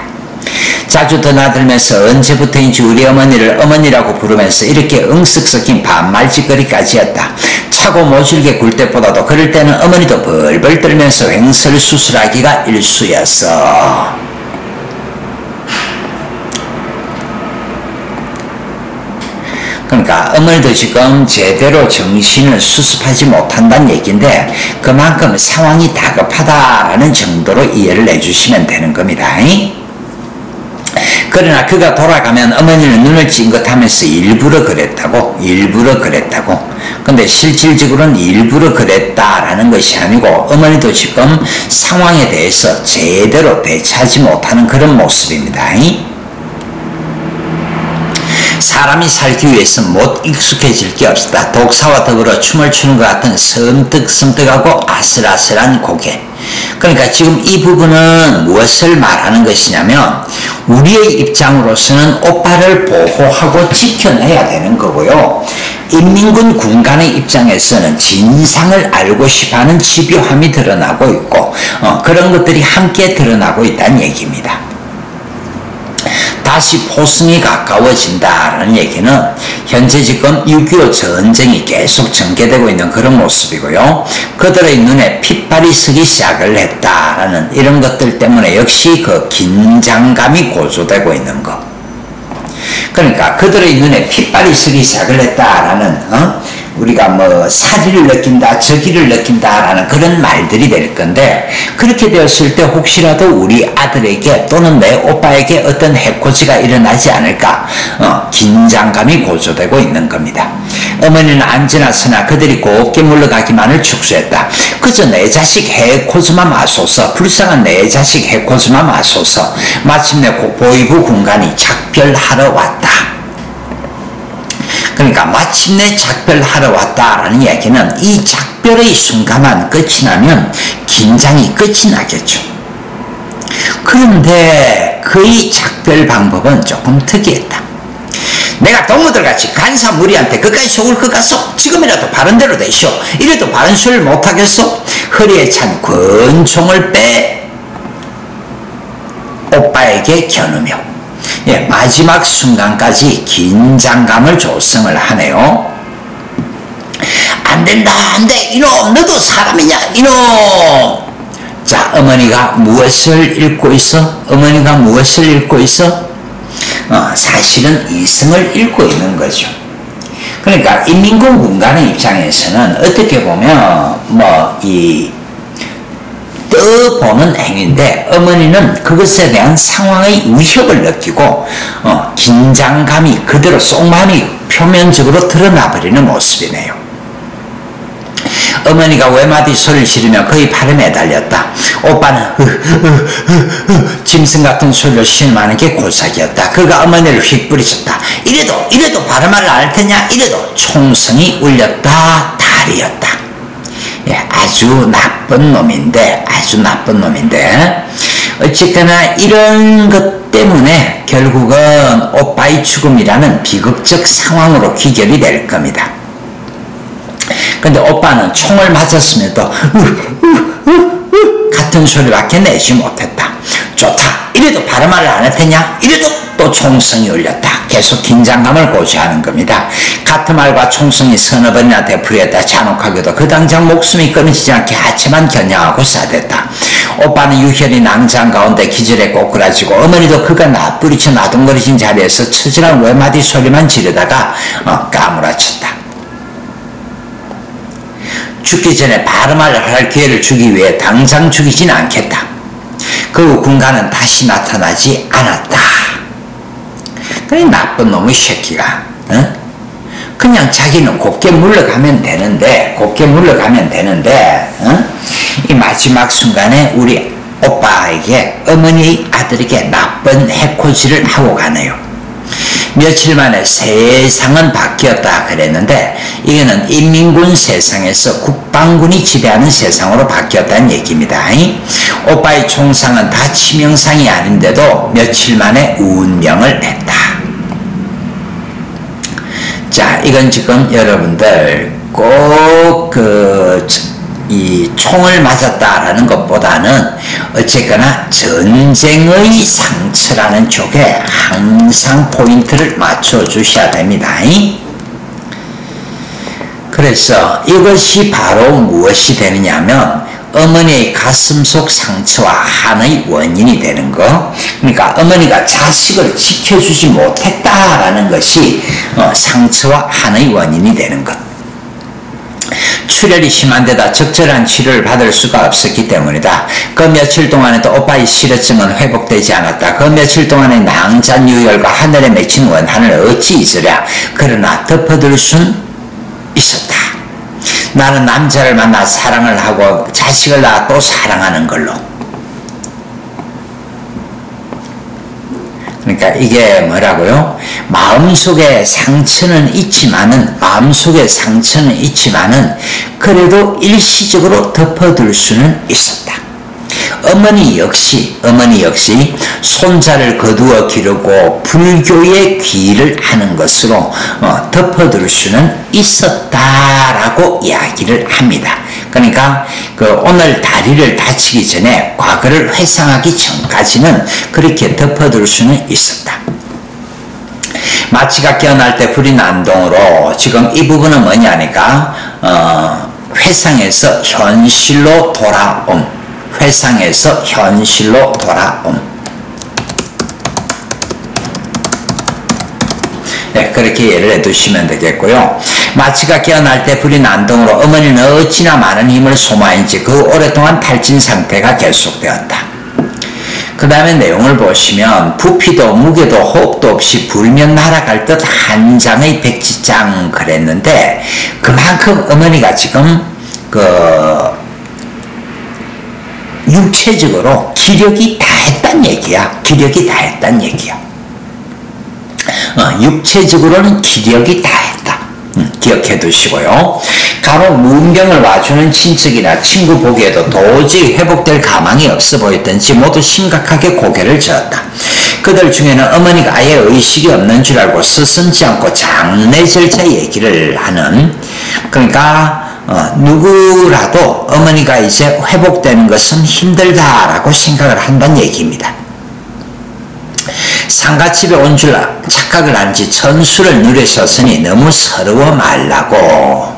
자주 드나들면서 언제부터인지 우리 어머니를 어머니라고 부르면서 이렇게 응쓱 섞인 반말짓거리까지 했다. 차고 모질게 굴 때보다도 그럴 때는 어머니도 벌벌 떨면서 횡설수설하기가 일쑤였어. 그러니까 어머니도 지금 제대로 정신을 수습하지 못한다는 얘기인데, 그만큼 상황이 다급하다는 정도로 이해를 해주시면 되는 겁니다. 그러나 그가 돌아가면 어머니는 눈을 찡긋하면서 일부러 그랬다고. 근데 실질적으로는 일부러 그랬다라는 것이 아니고 어머니도 지금 상황에 대해서 제대로 대처하지 못하는 그런 모습입니다. 사람이 살기 위해서는 못 익숙해질 게 없었다. 독사와 더불어 춤을 추는 것 같은 섬뜩섬뜩하고 아슬아슬한 고개. 그러니까 지금 이 부분은 무엇을 말하는 것이냐면, 우리의 입장으로서는 오빠를 보호하고 지켜내야 되는 거고요. 인민군 군관의 입장에서는 진상을 알고 싶어하는 집요함이 드러나고 있고, 그런 것들이 함께 드러나고 있다는 얘기입니다. 다시 포승이 가까워진다라는 얘기는 현재 지금 6.25 전쟁이 계속 전개되고 있는 그런 모습이고요. 그들의 눈에 핏발이 서기 시작을 했다라는 이런 것들 때문에 역시 그 긴장감이 고조되고 있는 것. 그러니까 그들의 눈에 핏발이 서기 시작을 했다라는 우리가 뭐 사기를 느낀다, 저기를 느낀다라는 그런 말들이 될 건데, 그렇게 되었을 때 혹시라도 우리 아들에게 또는 내 오빠에게 어떤 해코지가 일어나지 않을까 긴장감이 고조되고 있는 겁니다. 어머니는 앉으나 서나 그들이 곱게 물러가기만을 축소했다. 그저 내 자식 해코지만 마소서, 불쌍한 내 자식 해코지만 마소서. 마침내 보이부 군관이 작별하러 왔다. 그러니까 마침내 작별하러 왔다라는 이야기는 이 작별의 순간만 끝이 나면 긴장이 끝이 나겠죠. 그런데 그의 작별 방법은 조금 특이했다. 내가 동무들같이 간사무리한테 그까지 속을 것 같소? 지금이라도 바른 대로 되시오. 이래도 바른 소리를 못하겠소? 허리에 찬 권총을 빼 오빠에게 겨누며 마지막 순간까지 긴장감을 조성을 하네요. 안된다, 안돼, 이놈, 너도 사람이냐, 이놈. 자, 어머니가 무엇을 읽고 있어? 어머니가 무엇을 읽고 있어? 사실은 이승을 읽고 있는 거죠. 그러니까 인민군 군관의 입장에서는 어떻게 보면 떠보는 행위인데, 어머니는 그것에 대한 상황의 위협을 느끼고 긴장감이 그대로 속마음이 표면적으로 드러나 버리는 모습이네요. 어머니가 외마디 소리를 지르며 그의 팔에 매달렸다. 오빠는 짐승 같은 소리를 신음하는 게 골삭이었다. 그가 어머니를 휙 뿌리쳤다. 이래도 바른 말을 안 할 테냐? 이래도 총성이 울렸다. 달이었다. 아주 나쁜 놈인데 어쨌거나 이런 것 때문에 결국은 오빠의 죽음이라는 비극적 상황으로 귀결이 될 겁니다. 근데 오빠는 총을 맞았음에도 같은 소리밖에 내지 못했다. 좋다. 이래도 바른 말을 안 할 테냐? 이래도 또 총성이 울렸다. 계속 긴장감을 고취하는 겁니다. 같은 말과 총성이 서너 번이나 되풀이했다. 잔혹하게도 그 당장 목숨이 끊어지지 않게 하체만 겨냥하고 싸댔다. 오빠는 유혈이 낭장 가운데 기절에 꼬꾸라지고, 어머니도 그가 뿌리쳐 나동거리진 자리에서 처절한 외마디 소리만 지르다가 까무라쳤다. 죽기 전에 바른 말을 할 기회를 주기 위해 당장 죽이진 않겠다. 그리고 군관은 다시 나타나지 않았다. 그래, 나쁜 놈의 새끼가 그냥 자기는 곱게 물러가면 되는데 이 마지막 순간에 우리 오빠에게, 어머니의 아들에게 나쁜 해코지를 하고 가네요. 며칠 만에 세상은 바뀌었다 그랬는데, 이거는 인민군 세상에서 국방군이 지배하는 세상으로 바뀌었다는 얘기입니다. 오빠의 총상은 다 치명상이 아닌데도 며칠 만에 운명을 냈다. 자, 이건 지금 여러분들 꼭 이 총을 맞았다라는 것보다는 어쨌거나 전쟁의 상처라는 쪽에 항상 포인트를 맞춰 주셔야 됩니다. 그래서 이것이 바로 무엇이 되느냐 하면 어머니의 가슴속 상처와 한의 원인이 되는 거. 그러니까 어머니가 자식을 지켜주지 못했다라는 것이 상처와 한의 원인이 되는 것. 출혈이 심한 데다 적절한 치료를 받을 수가 없었기 때문이다. 그 며칠 동안에도 오빠의 실어증은 회복되지 않았다. 그 며칠 동안의 낭잔 유혈과 하늘에 맺힌 원한을 어찌 잊으랴. 그러나 덮어둘 순 있었다. 나는 남자를 만나 사랑을 하고 자식을 낳아 또 사랑하는 걸로. 그러니까 이게 뭐라고요? 마음속에 상처는 있지만은 그래도 일시적으로 덮어둘 수는 있었다. 어머니 역시 손자를 거두어 기르고 불교의 귀의를 하는 것으로 덮어둘 수는 있었다라고 이야기를 합니다. 그러니까 오늘 다리를 다치기 전에 과거를 회상하기 전까지는 그렇게 덮어둘 수는 있었다. 마치가 깨어날 때 불이 난동으로, 지금 이 부분은 뭐냐니까 회상에서 현실로 돌아옴. 네, 그렇게 예를 해두시면 되겠고요. 마치가 깨어날 때 불이 난동으로 어머니는 어찌나 많은 힘을 소모했는지 그 오랫동안 탈진 상태가 계속되었다. 그 다음에 내용을 보시면 부피도 무게도 호흡도 없이 불면 날아갈 듯 한 장의 백지장 그랬는데, 그만큼 어머니가 지금 육체적으로 기력이 다했단 얘기야. 육체적으로는 기력이 다했다. 기억해 두시고요. 간혹 문병을 와주는 친척이나 친구 보기에도 도저히 회복될 가망이 없어 보였던지 모두 심각하게 고개를 저었다. 그들 중에는 어머니가 아예 의식이 없는 줄 알고 서슴지 않고 장례 절차 얘기를 하는, 그러니까 누구라도 어머니가 이제 회복되는 것은 힘들다라고 생각을 한다는 얘기입니다. 상가집에 온 줄 착각을 한지 천수를 누리셨으니 너무 서러워 말라고.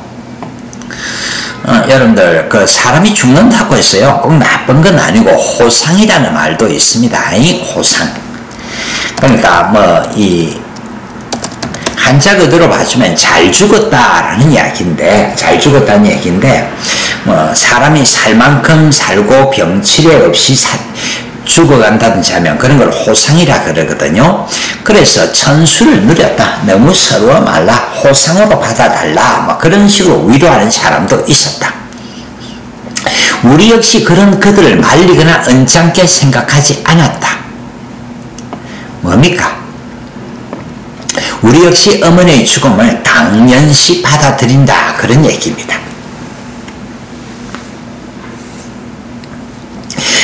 여러분들 그 사람이 죽는다고 했어요. 꼭 나쁜 건 아니고 호상이라는 말도 있습니다. 이 호상. 그러니까 뭐 이 한자 그대로 봐주면 잘 죽었다라는 이야기인데, 잘 죽었다는 얘기인데, 뭐 사람이 살 만큼 살고 병치레 없이 죽어간다든지 하면 그런 걸 호상이라 그러거든요. 그래서 천수를 누렸다. 너무 서러워 말라. 호상으로 받아달라. 뭐 그런 식으로 위로하는 사람도 있었다. 우리 역시 그런 그들을 말리거나 언짢게 생각하지 않았다. 뭡니까? 우리 역시 어머니의 죽음을 당연시 받아들인다. 그런 얘기입니다.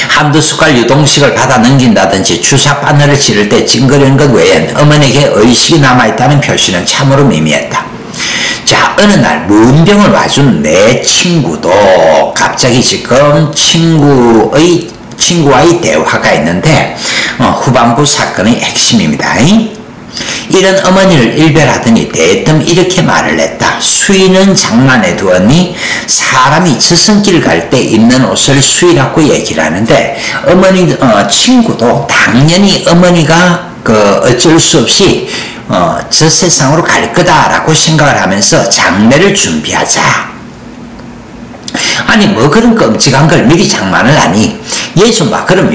한두 숟갈 유동식을 받아 넘긴다든지 주사 바늘을 찌를 때 찡그리는 것 외엔 어머니에게 의식이 남아있다는 표시는 참으로 미미했다. 자, 어느 날 문병을 와준 내 친구도 갑자기 지금 친구와의 대화가 있는데 후반부 사건의 핵심입니다. 이런 어머니를 일별하더니 대뜸 이렇게 말을 했다. 수의는 장만해 두었니? 사람이 저승길 갈 때 입는 옷을 수의라고 얘기를 하는데, 친구도 당연히 어머니가 어쩔 수 없이 저 세상으로 갈 거다라고 생각을 하면서 장례를 준비하자. 아니 뭐 그런 끔찍한 걸 미리 장만을 하니? 얘 좀 봐. 그럼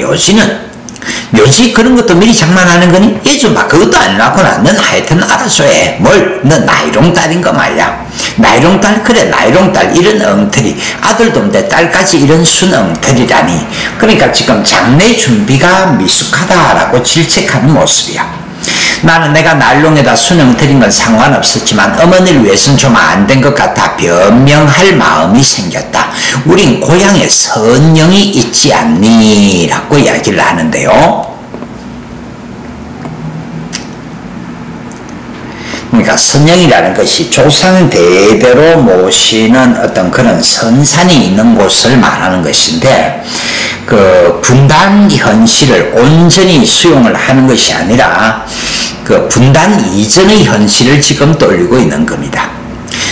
묘지 그런 것도 미리 장만하는 거니? 얘 좀 봐. 그것도 안 나구나. 넌 하여튼 알아서 해. 너 나이롱딸인 거 말이야. 나이롱딸? 그래 나이롱딸. 이런 엉터리. 아들도 없는데 딸까지 이런 순 엉터리라니. 그러니까 지금 장례 준비가 미숙하다라고 질책하는 모습이야. 나는 내가 날롱에다 순영틀인 건 상관없었지만 어머니를 위해서는 좀 안 된 것 같아 변명할 마음이 생겼다. 우린 고향에 선영이 있지 않니? 라고 이야기를 하는데요. 그러니까 선영이라는 것이 조상 대대로 모시는 어떤 그런 선산이 있는 곳을 말하는 것인데, 그 분단 현실을 온전히 수용을 하는 것이 아니라 그 분단 이전의 현실을 지금 떠올리고 있는 겁니다.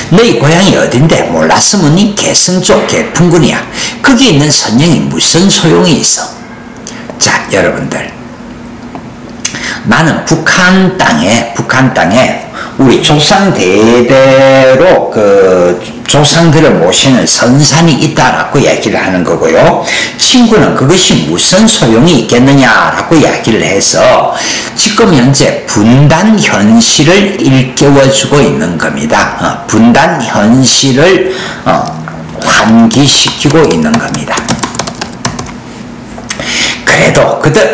너희 고향이 어딘데? 몰라서 묻니? 개성쪽 개풍군이야. 거기 있는 선영이 무슨 소용이 있어? 자, 여러분들, 나는 북한 땅에 우리 조상 대대로 그 조상들을 모시는 선산이 있다라고 이야기를 하는 거고요. 친구는 그것이 무슨 소용이 있겠느냐라고 이야기를 해서 지금 현재 분단 현실을 일깨워주고 있는 겁니다. 분단 현실을 환기시키고 있는 겁니다.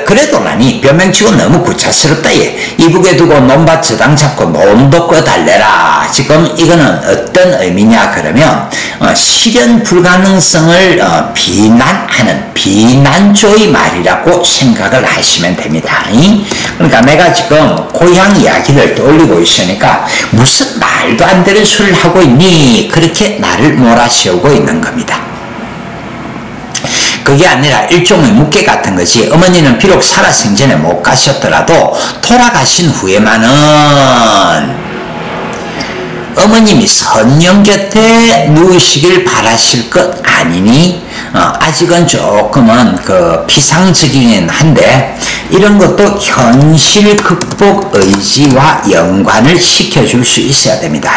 그래도 나니 변명치고 너무 구차스럽다. 얘 이북에 두고 논밭 저당 잡고 논도 꺼달래라. 지금 이거는 어떤 의미냐 그러면 실현 불가능성을 비난하는 비난조의 말이라고 생각을 하시면 됩니다. 그러니까 내가 지금 고향 이야기를 떠올리고 있으니까 무슨 말도 안 되는 소리를 하고 있니? 그렇게 나를 몰아세우고 있는 겁니다. 그게 아니라 일종의 묵계 같은 것이, 어머니는 비록 살아생전에 못 가셨더라도 돌아가신 후에만은 어머님이 선영 곁에 누우시길 바라실 것 아니니? 아직은 조금은 그 피상적이긴 한데 이런 것도 현실 극복 의지와 연관을 시켜줄 수 있어야 됩니다.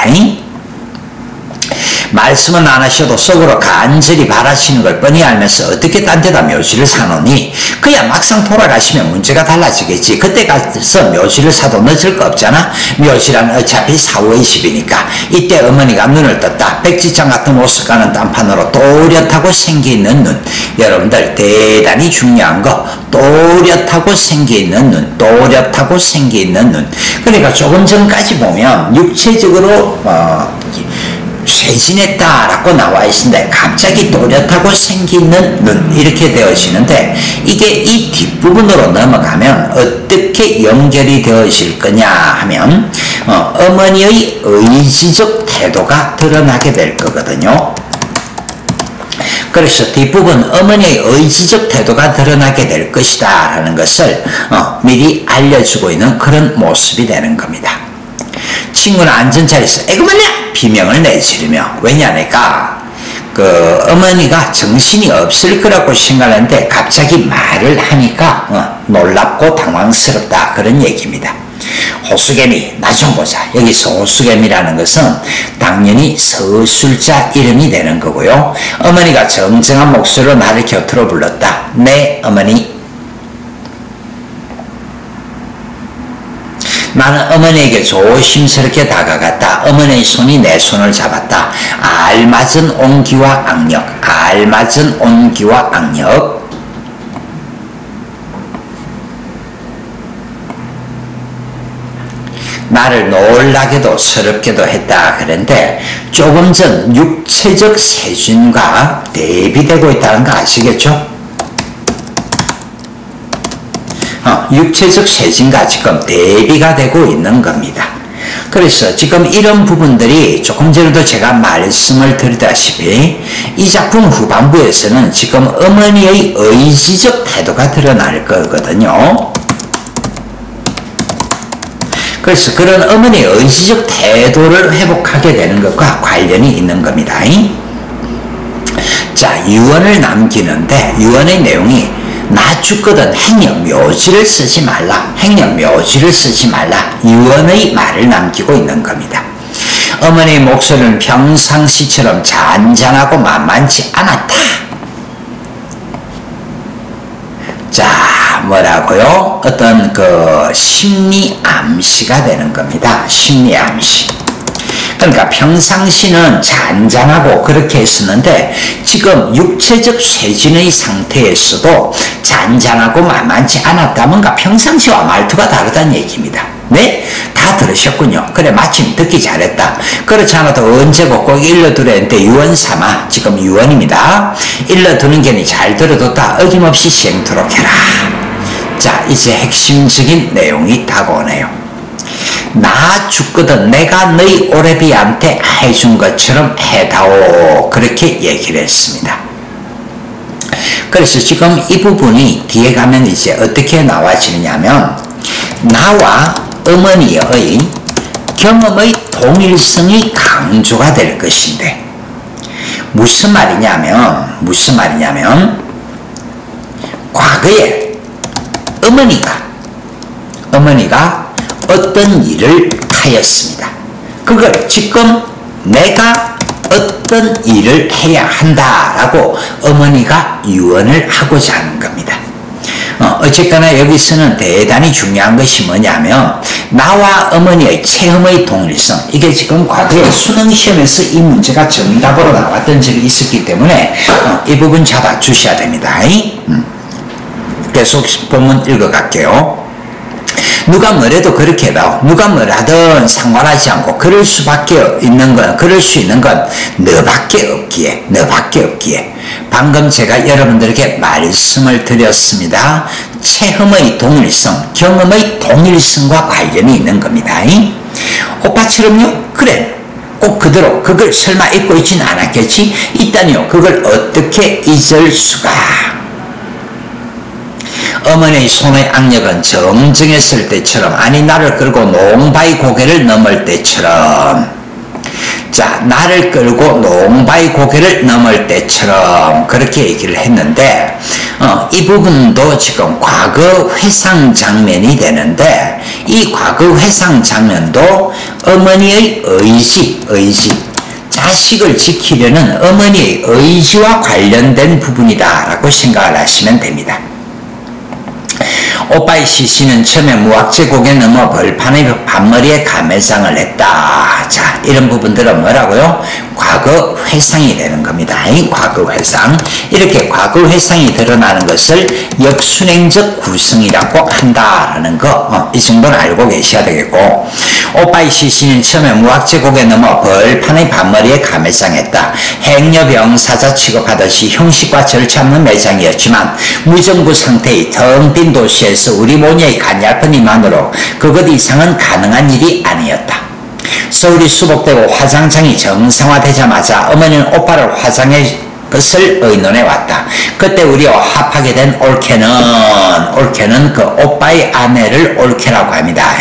말씀은 안 하셔도 속으로 간절히 바라시는 걸 뻔히 알면서 어떻게 딴 데다 묘지를 사놓니? 그야 막상 돌아가시면 문제가 달라지겠지. 그때 가서 묘지를 사도 늦을 거 없잖아. 묘지란 어차피 4월 20이니까 이때 어머니가 눈을 떴다. 백지장 같은 옷을 가는 딴판으로 또렷하고 생기있는 눈. 여러분들 대단히 중요한 거, 또렷하고 생기있는 눈, 또렷하고 생기있는 눈. 그러니까 조금 전까지 보면 육체적으로 쇠진했다라고 나와 있는데 갑자기 또렷하고 생기는 눈 이렇게 되어지는데 이게 이 뒷부분으로 넘어가면 어떻게 연결이 되어질 거냐 하면 어머니의 의지적 태도가 드러나게 될 거거든요. 그래서 뒷부분 어머니의 의지적 태도가 드러나게 될 것이다 라는 것을 미리 알려주고 있는 그런 모습이 되는 겁니다. 친구는 앉은 자리에서 에그만냐 비명을 내지르며 왜냐니까 그 어머니가 정신이 없을 거라고 생각하는데 갑자기 말을 하니까 놀랍고 당황스럽다 그런 얘기입니다. 호수개미 나 좀 보자. 여기서 호수개미라는 것은 당연히 서술자 이름이 되는 거고요. 어머니가 정정한 목소리로 나를 곁으로 불렀다. 네 어머니. 나는 어머니에게 조심스럽게 다가갔다. 어머니의 손이 내 손을 잡았다. 알맞은 온기와 악력, 알맞은 온기와 악력. 나를 놀라게도 서럽게도 했다. 그런데 조금 전 육체적 세준과 대비되고 있다는 거 아시겠죠? 육체적 세진과 지금 대비가 되고 있는 겁니다. 그래서 지금 이런 부분들이 조금 전에도 제가 말씀을 드리다시피 이 작품 후반부에서는 지금 어머니의 의지적 태도가 드러날 거거든요. 그래서 그런 어머니의 의지적 태도를 회복하게 되는 것과 관련이 있는 겁니다. 자, 유언을 남기는데 유언의 내용이 나 죽거든 행령묘지를 쓰지 말라. 행령묘지를 쓰지 말라. 유언의 말을 남기고 있는 겁니다. 어머니의 목소리는 평상시처럼 잔잔하고 만만치 않았다. 자, 뭐라고요? 어떤 그 심리 암시가 되는 겁니다. 심리 암시. 그러니까 평상시는 잔잔하고 그렇게 했었는데 지금 육체적 쇠진의 상태에서도 잔잔하고 만만치 않았다. 뭔가 평상시와 말투가 다르다는 얘기입니다. 네? 다 들으셨군요. 그래 마침 듣기 잘했다. 그렇지 않아도 언제고 꼭 일러두려 했는데 유언삼아 지금 유언입니다. 일러두는 게니 잘 들어뒀다. 어김없이 시행토록 해라. 자, 이제 핵심적인 내용이 다가오네요. 나 죽거든 내가 너희 오래비한테 해준 것처럼 해다오. 그렇게 얘기를 했습니다. 그래서 지금 이 부분이 뒤에 가면 이제 어떻게 나와지느냐면 나와 어머니의 경험의 동일성이 강조가 될 것인데 무슨 말이냐면 과거에 어머니가 어떤 일을 하였습니다. 그걸 지금 내가 어떤 일을 해야 한다라고 어머니가 유언을 하고자 하는 겁니다. 어쨌거나 여기서는 대단히 중요한 것이 뭐냐면 나와 어머니의 체험의 동일성. 이게 지금 과거에 수능시험에서 이 문제가 정답으로 나왔던 적이 있었기 때문에 이 부분 잡아주셔야 됩니다. 계속 본문 읽어갈게요. 누가 뭐래도 그렇게 해도 누가 뭐라든 상관하지 않고 그럴 수 있는 건 너밖에 없기에 방금 제가 여러분들에게 말씀을 드렸습니다. 체험의 동일성, 경험의 동일성과 관련이 있는 겁니다. 오빠처럼요? 그래. 꼭 그대로 그걸 설마 잊고 있진 않았겠지? 있다니요. 그걸 어떻게 잊을 수가. 어머니의 손의 악력은 정정했을 때처럼 아니 나를 끌고 농바위 고개를 넘을 때처럼 자 나를 끌고 농바위 고개를 넘을 때처럼 그렇게 얘기를 했는데 이 부분도 지금 과거 회상 장면이 되는데 이 과거 회상 장면도 어머니의 의지 자식을 지키려는 어머니의 의지와 관련된 부분이다 라고 생각을 하시면 됩니다. 오빠의 시신은 처음에 무학제 고개 넘어 벌판의 반머리에 감회상을 했다. 자, 이런 부분들은 뭐라고요? 과거 회상이 되는 겁니다. 과거 회상. 이렇게 과거 회상이 드러나는 것을 역순행적 구성이라고 한다라는 거, 이 정도는 알고 계셔야 되겠고, 오빠의 시신은 처음에 무학제국에 넘어 벌판의 반머리에 감회상했다. 행여병 사자 취급하듯이 형식과 절차 없는 매장이었지만 무정부 상태의 텅 빈 도시에서 우리 모녀의 간얇은 이만으로 그것 이상은 가능한 일이 아니었다. 서울이 수복되고 화장장이 정상화되자마자 어머니는 오빠를 화장해 것을 의논해 왔다. 그때 우리와 합하게 된 올케는 그 오빠의 아내를 올케라고 합니다.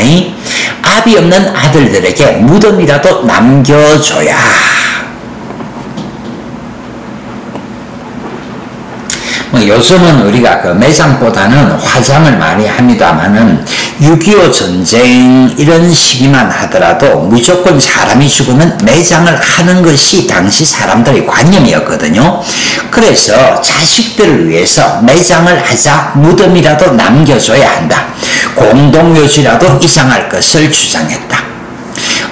아비 없는 아들들에게 무덤이라도 남겨줘야. 요즘은 우리가 그 매장보다는 화장을 많이 합니다만은 6.25 전쟁 이런 시기만 하더라도 무조건 사람이 죽으면 매장을 하는 것이 당시 사람들의 관념이었거든요. 그래서 자식들을 위해서 매장을 하자, 무덤이라도 남겨줘야 한다. 공동묘지라도 이상할 것을 주장했다.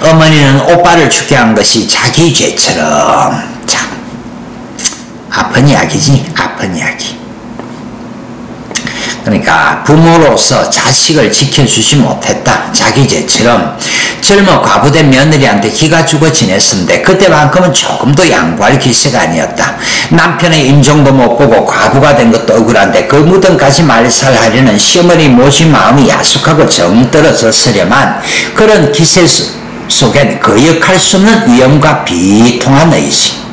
어머니는 오빠를 죽게 한 것이 자기 죄처럼. 참 아픈 이야기지, 아픈 이야기. 그러니까 부모로서 자식을 지켜주지 못했다. 자기 죄처럼. 젊어 과부된 며느리한테 기가 죽어 지냈었는데 그때만큼은 조금도 양보할 기세가 아니었다. 남편의 인정도 못 보고 과부가 된 것도 억울한데 그 무덤까지 말살하려는 시어머니 모진 마음이 야속하고 정 떨어졌으려만 그런 기세 속엔 거역할 수 없는 위험과 비통한 의지.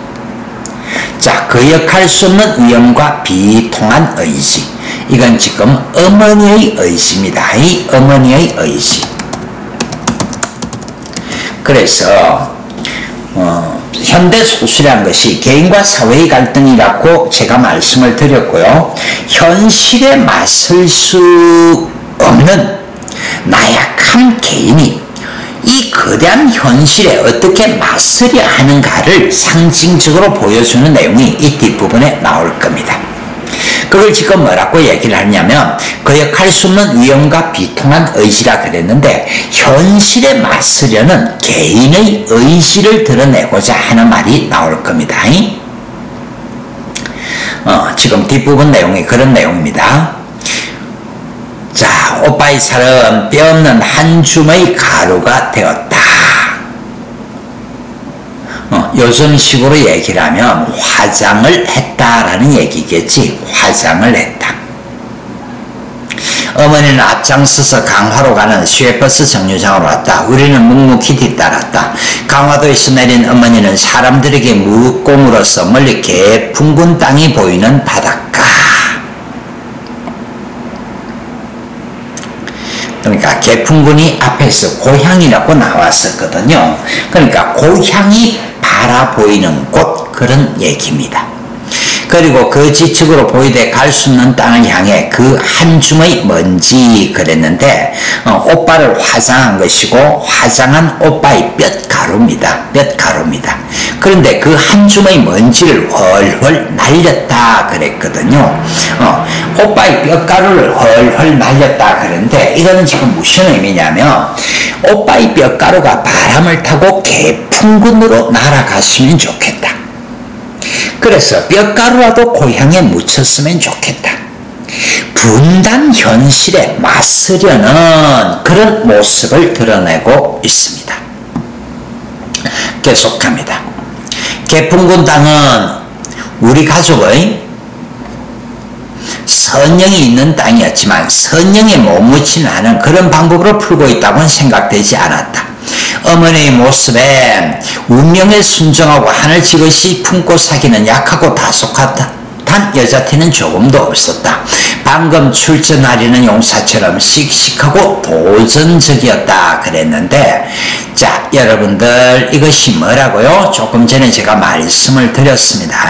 자, 거역할 수 없는 위험과 비통한 의지. 이건 지금 어머니의 의지입니다. 이 어머니의 의지. 그래서 현대 소설이라는 것이 개인과 사회의 갈등이라고 제가 말씀을 드렸고요. 현실에 맞설 수 없는 나약한 개인이 이 거대한 현실에 어떻게 맞서려 하는가를 상징적으로 보여주는 내용이 이 뒷부분에 나올 겁니다. 그걸 지금 뭐라고 얘기를 하냐면 거역할 수 없는 위험과 비통한 의지라 그랬는데 현실에 맞서려는 개인의 의지를 드러내고자 하는 말이 나올 겁니다. 지금 뒷부분 내용이 그런 내용입니다. 자, 오빠의 살은 뼈없는 한 줌의 가루가 되었다. 요즘 식으로 얘기를 하면 화장을 했다라는 얘기겠지. 화장을 했다. 어머니는 앞장서서 강화로 가는 시외버스 정류장으로 왔다. 우리는 묵묵히 뒤따랐다. 강화도에서 내린 어머니는 사람들에게 무공으로서 멀리 개풍군 땅이 보이는 바닷가. 그러니까 개풍군이 앞에서 고향이라고 나왔었거든요. 그러니까 고향이 바라보이는 곳, 그런 얘기입니다. 그리고 그 지측으로 보이되 갈 수 없는 땅을 향해 그 한 줌의 먼지 그랬는데 오빠를 화장한 것이고 화장한 오빠의 뼛가루입니다. 뼛가루입니다. 그런데 그 한 줌의 먼지를 훨훨 날렸다 그랬거든요. 오빠의 뼛가루를 훨훨 날렸다 그랬는데 이거는 지금 무슨 의미냐면 오빠의 뼛가루가 바람을 타고 개풍군으로 날아갔으면 좋겠다. 그래서 뼈가루라도 고향에 묻혔으면 좋겠다. 분단 현실에 맞서려는 그런 모습을 드러내고 있습니다. 계속합니다. 개풍군 땅은 우리 가족의 선영이 있는 땅이었지만 선영에 못 묻히는 하는 그런 방법으로 풀고 있다고는 생각되지 않았다. 어머니의 모습에 운명에 순종하고 하늘 지그시 품고 사기는 약하고 다속하다. 단 여자티는 조금도 없었다. 방금 출전하려는 용사처럼 씩씩하고 도전적이었다 그랬는데, 자 여러분들 이것이 뭐라고요? 조금 전에 제가 말씀을 드렸습니다.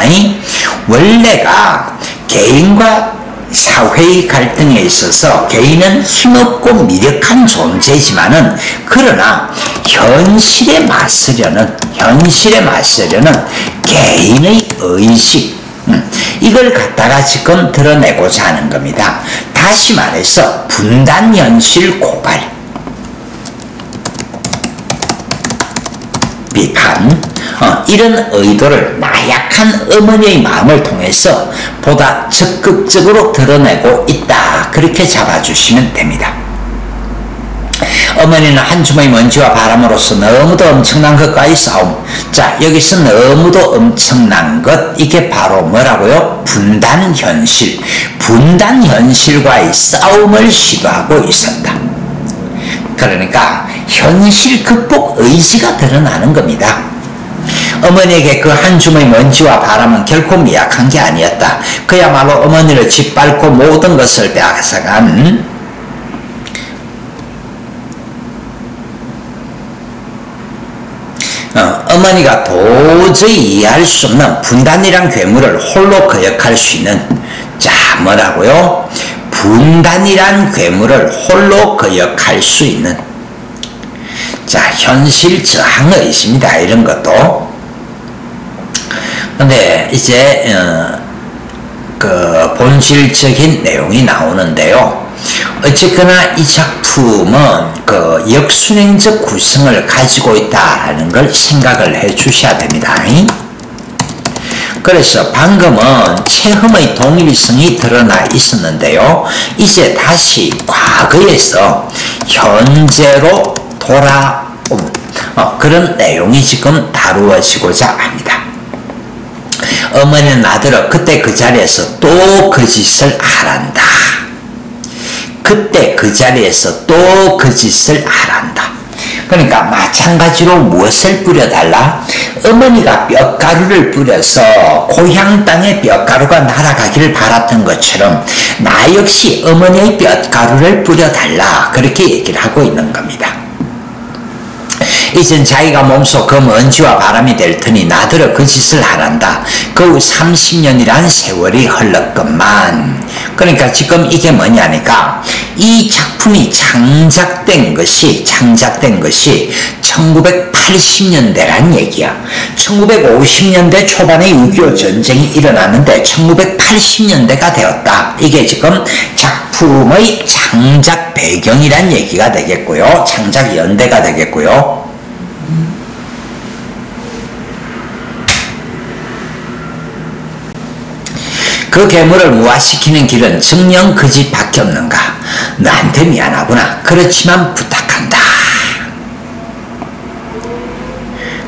원래가 개인과 사회의 갈등에 있어서 개인은 힘없고 미력한 존재지만은 그러나 현실에 맞서려는 개인의 의식, 이걸 갖다가 지금 드러내고자 하는 겁니다. 다시 말해서 분단 현실 고발, 비판, 이런 의도를 나약한 어머니의 마음을 통해서 보다 적극적으로 드러내고 있다. 그렇게 잡아주시면 됩니다. 어머니는 한 주머니 먼지와 바람으로서 너무도 엄청난 것과의 싸움. 자, 여기서 너무도 엄청난 것, 이게 바로 뭐라고요? 분단현실. 분단현실과의 싸움을 시도하고 있었다. 그러니까 현실 극복 의지가 드러나는 겁니다. 어머니에게 그 한 주머니 먼지와 바람은 결코 미약한 게 아니었다. 그야말로 어머니를 짓밟고 모든 것을 빼앗아간 어머니가 도저히 이해할 수 없는 분단이란 괴물을 홀로 거역할 수 있는, 자, 뭐라고요? 분단이란 괴물을 홀로 거역할 수 있는, 자, 현실 저항의 의지입니다. 이런 것도. 근데 이제 그 본질적인 내용이 나오는데요. 어쨌거나 이 작품은 그 역순행적 구성을 가지고 있다라는 걸 생각을 해 주셔야 됩니다. 그래서 방금은 체험의 동일성이 드러나 있었는데요. 이제 다시 과거에서 현재로 돌아온 그런 내용이 지금 다루어지고자 합니다. 어머니는 아들아 그때 그 자리에서 또 그 짓을 하란다. 그때 그 자리에서 또 그 짓을 하란다. 그러니까 마찬가지로 무엇을 뿌려달라? 어머니가 뼈가루를 뿌려서 고향 땅에 뼈가루가 날아가기를 바랐던 것처럼 나 역시 어머니의 뼈가루를 뿌려달라. 그렇게 얘기를 하고 있는 겁니다. 이젠 자기가 몸속 그 먼지와 바람이 될 테니 나더러 그 짓을 하란다. 그 후 30년이란 세월이 흘렀건만. 그러니까 지금 이게 뭐냐니까 이 작품이 창작된 것이 1980년대란 얘기야. 1950년대 초반에 6.25 전쟁이 일어났는데 1980년대가 되었다. 이게 지금 작품의 창작 배경이란 얘기가 되겠고요. 창작 연대가 되겠고요. 그 괴물을 무화시키는 길은 정녕 그 집밖에 없는가? 너한테 미안하구나. 그렇지만 부탁한다.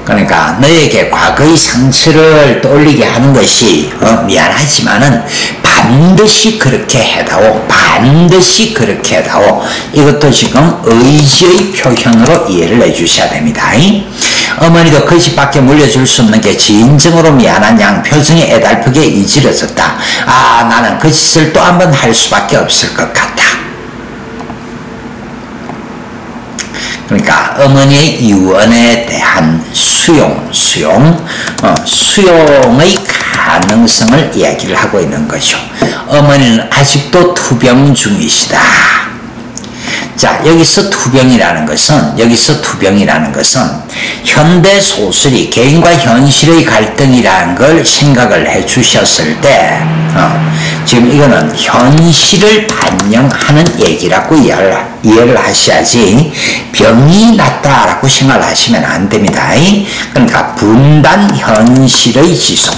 그러니까 너에게 과거의 상처를 떠올리게 하는 것이 미안하지만은 반드시 그렇게 해다오. 반드시 그렇게 해다오. 이것도 지금 의지의 표현으로 이해를 해주셔야 됩니다. 어머니도 그 집밖에 물려줄 수 없는 게 진정으로 미안한 양 표정이 애달프게 이지러졌다. 아, 나는 그 짓을 또 한 번 할 수밖에 없을 것 같다. 그러니까 어머니의 유언에 대한 수용의 가능성을 이야기를 하고 있는 거죠. 어머니는 아직도 투병 중이시다. 자, 여기서 투병이라는 것은 현대 소설이 개인과 현실의 갈등이라는 걸 생각을 해 주셨을 때 지금 이거는 현실을 반영하는 얘기라고 이해를 하셔야지 병이 났다라고 생각을 하시면 안 됩니다. 그러니까 분단 현실의 지속.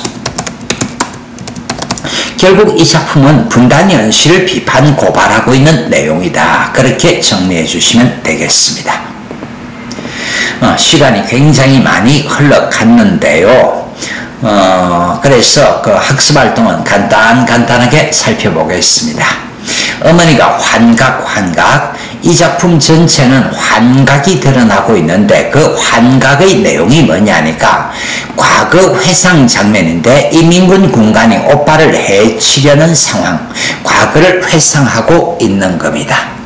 결국 이 작품은 분단 현실을 비판 고발하고 있는 내용이다. 그렇게 정리해 주시면 되겠습니다. 시간이 굉장히 많이 흘러갔는데요. 그래서 그 학습활동은 간단하게 살펴보겠습니다. 어머니가 환각. 이 작품 전체는 환각이 드러나고 있는데 그 환각의 내용이 뭐냐니까 과거 회상 장면인데 이민군 군관이 오빠를 해치려는 상황, 과거를 회상하고 있는 겁니다.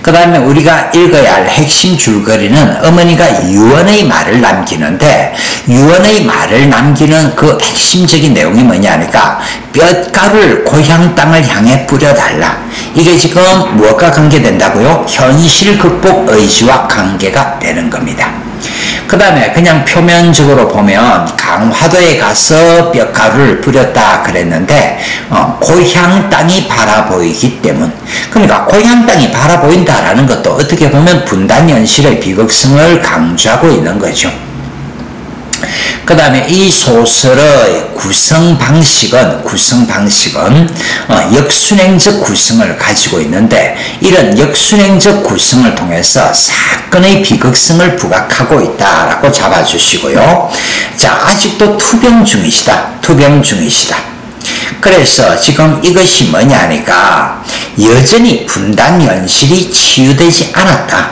그 다음에 우리가 읽어야 할 핵심 줄거리는 어머니가 유언의 말을 남기는데 유언의 말을 남기는 그 핵심적인 내용이 뭐냐니까 뼈가루를 고향 땅을 향해 뿌려달라. 이게 지금 무엇과 관계된다고요? 현실 극복 의지와 관계가 되는 겁니다. 그 다음에 그냥 표면적으로 보면 강화도에 가서 뼈가루를 뿌렸다 그랬는데 고향 땅이 바라보이기 때문. 그러니까 고향 땅이 바라보인다라는 것도 어떻게 보면 분단 현실의 비극성을 강조하고 있는 거죠. 그 다음에 이 소설의 구성 방식은 역순행적 구성을 가지고 있는데, 이런 역순행적 구성을 통해서 사건의 비극성을 부각하고 있다라고 잡아주시고요. 자, 아직도 투병 중이시다. 그래서 지금 이것이 뭐냐니까, 여전히 분단 연실이 치유되지 않았다.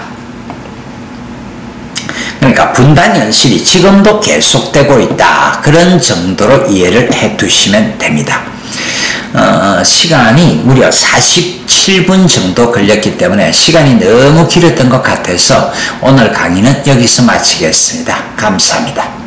그러니까 분단 연실이 지금도 계속되고 있다. 그런 정도로 이해를 해 두시면 됩니다. 시간이 무려 47분 정도 걸렸기 때문에 시간이 너무 길었던 것 같아서 오늘 강의는 여기서 마치겠습니다. 감사합니다.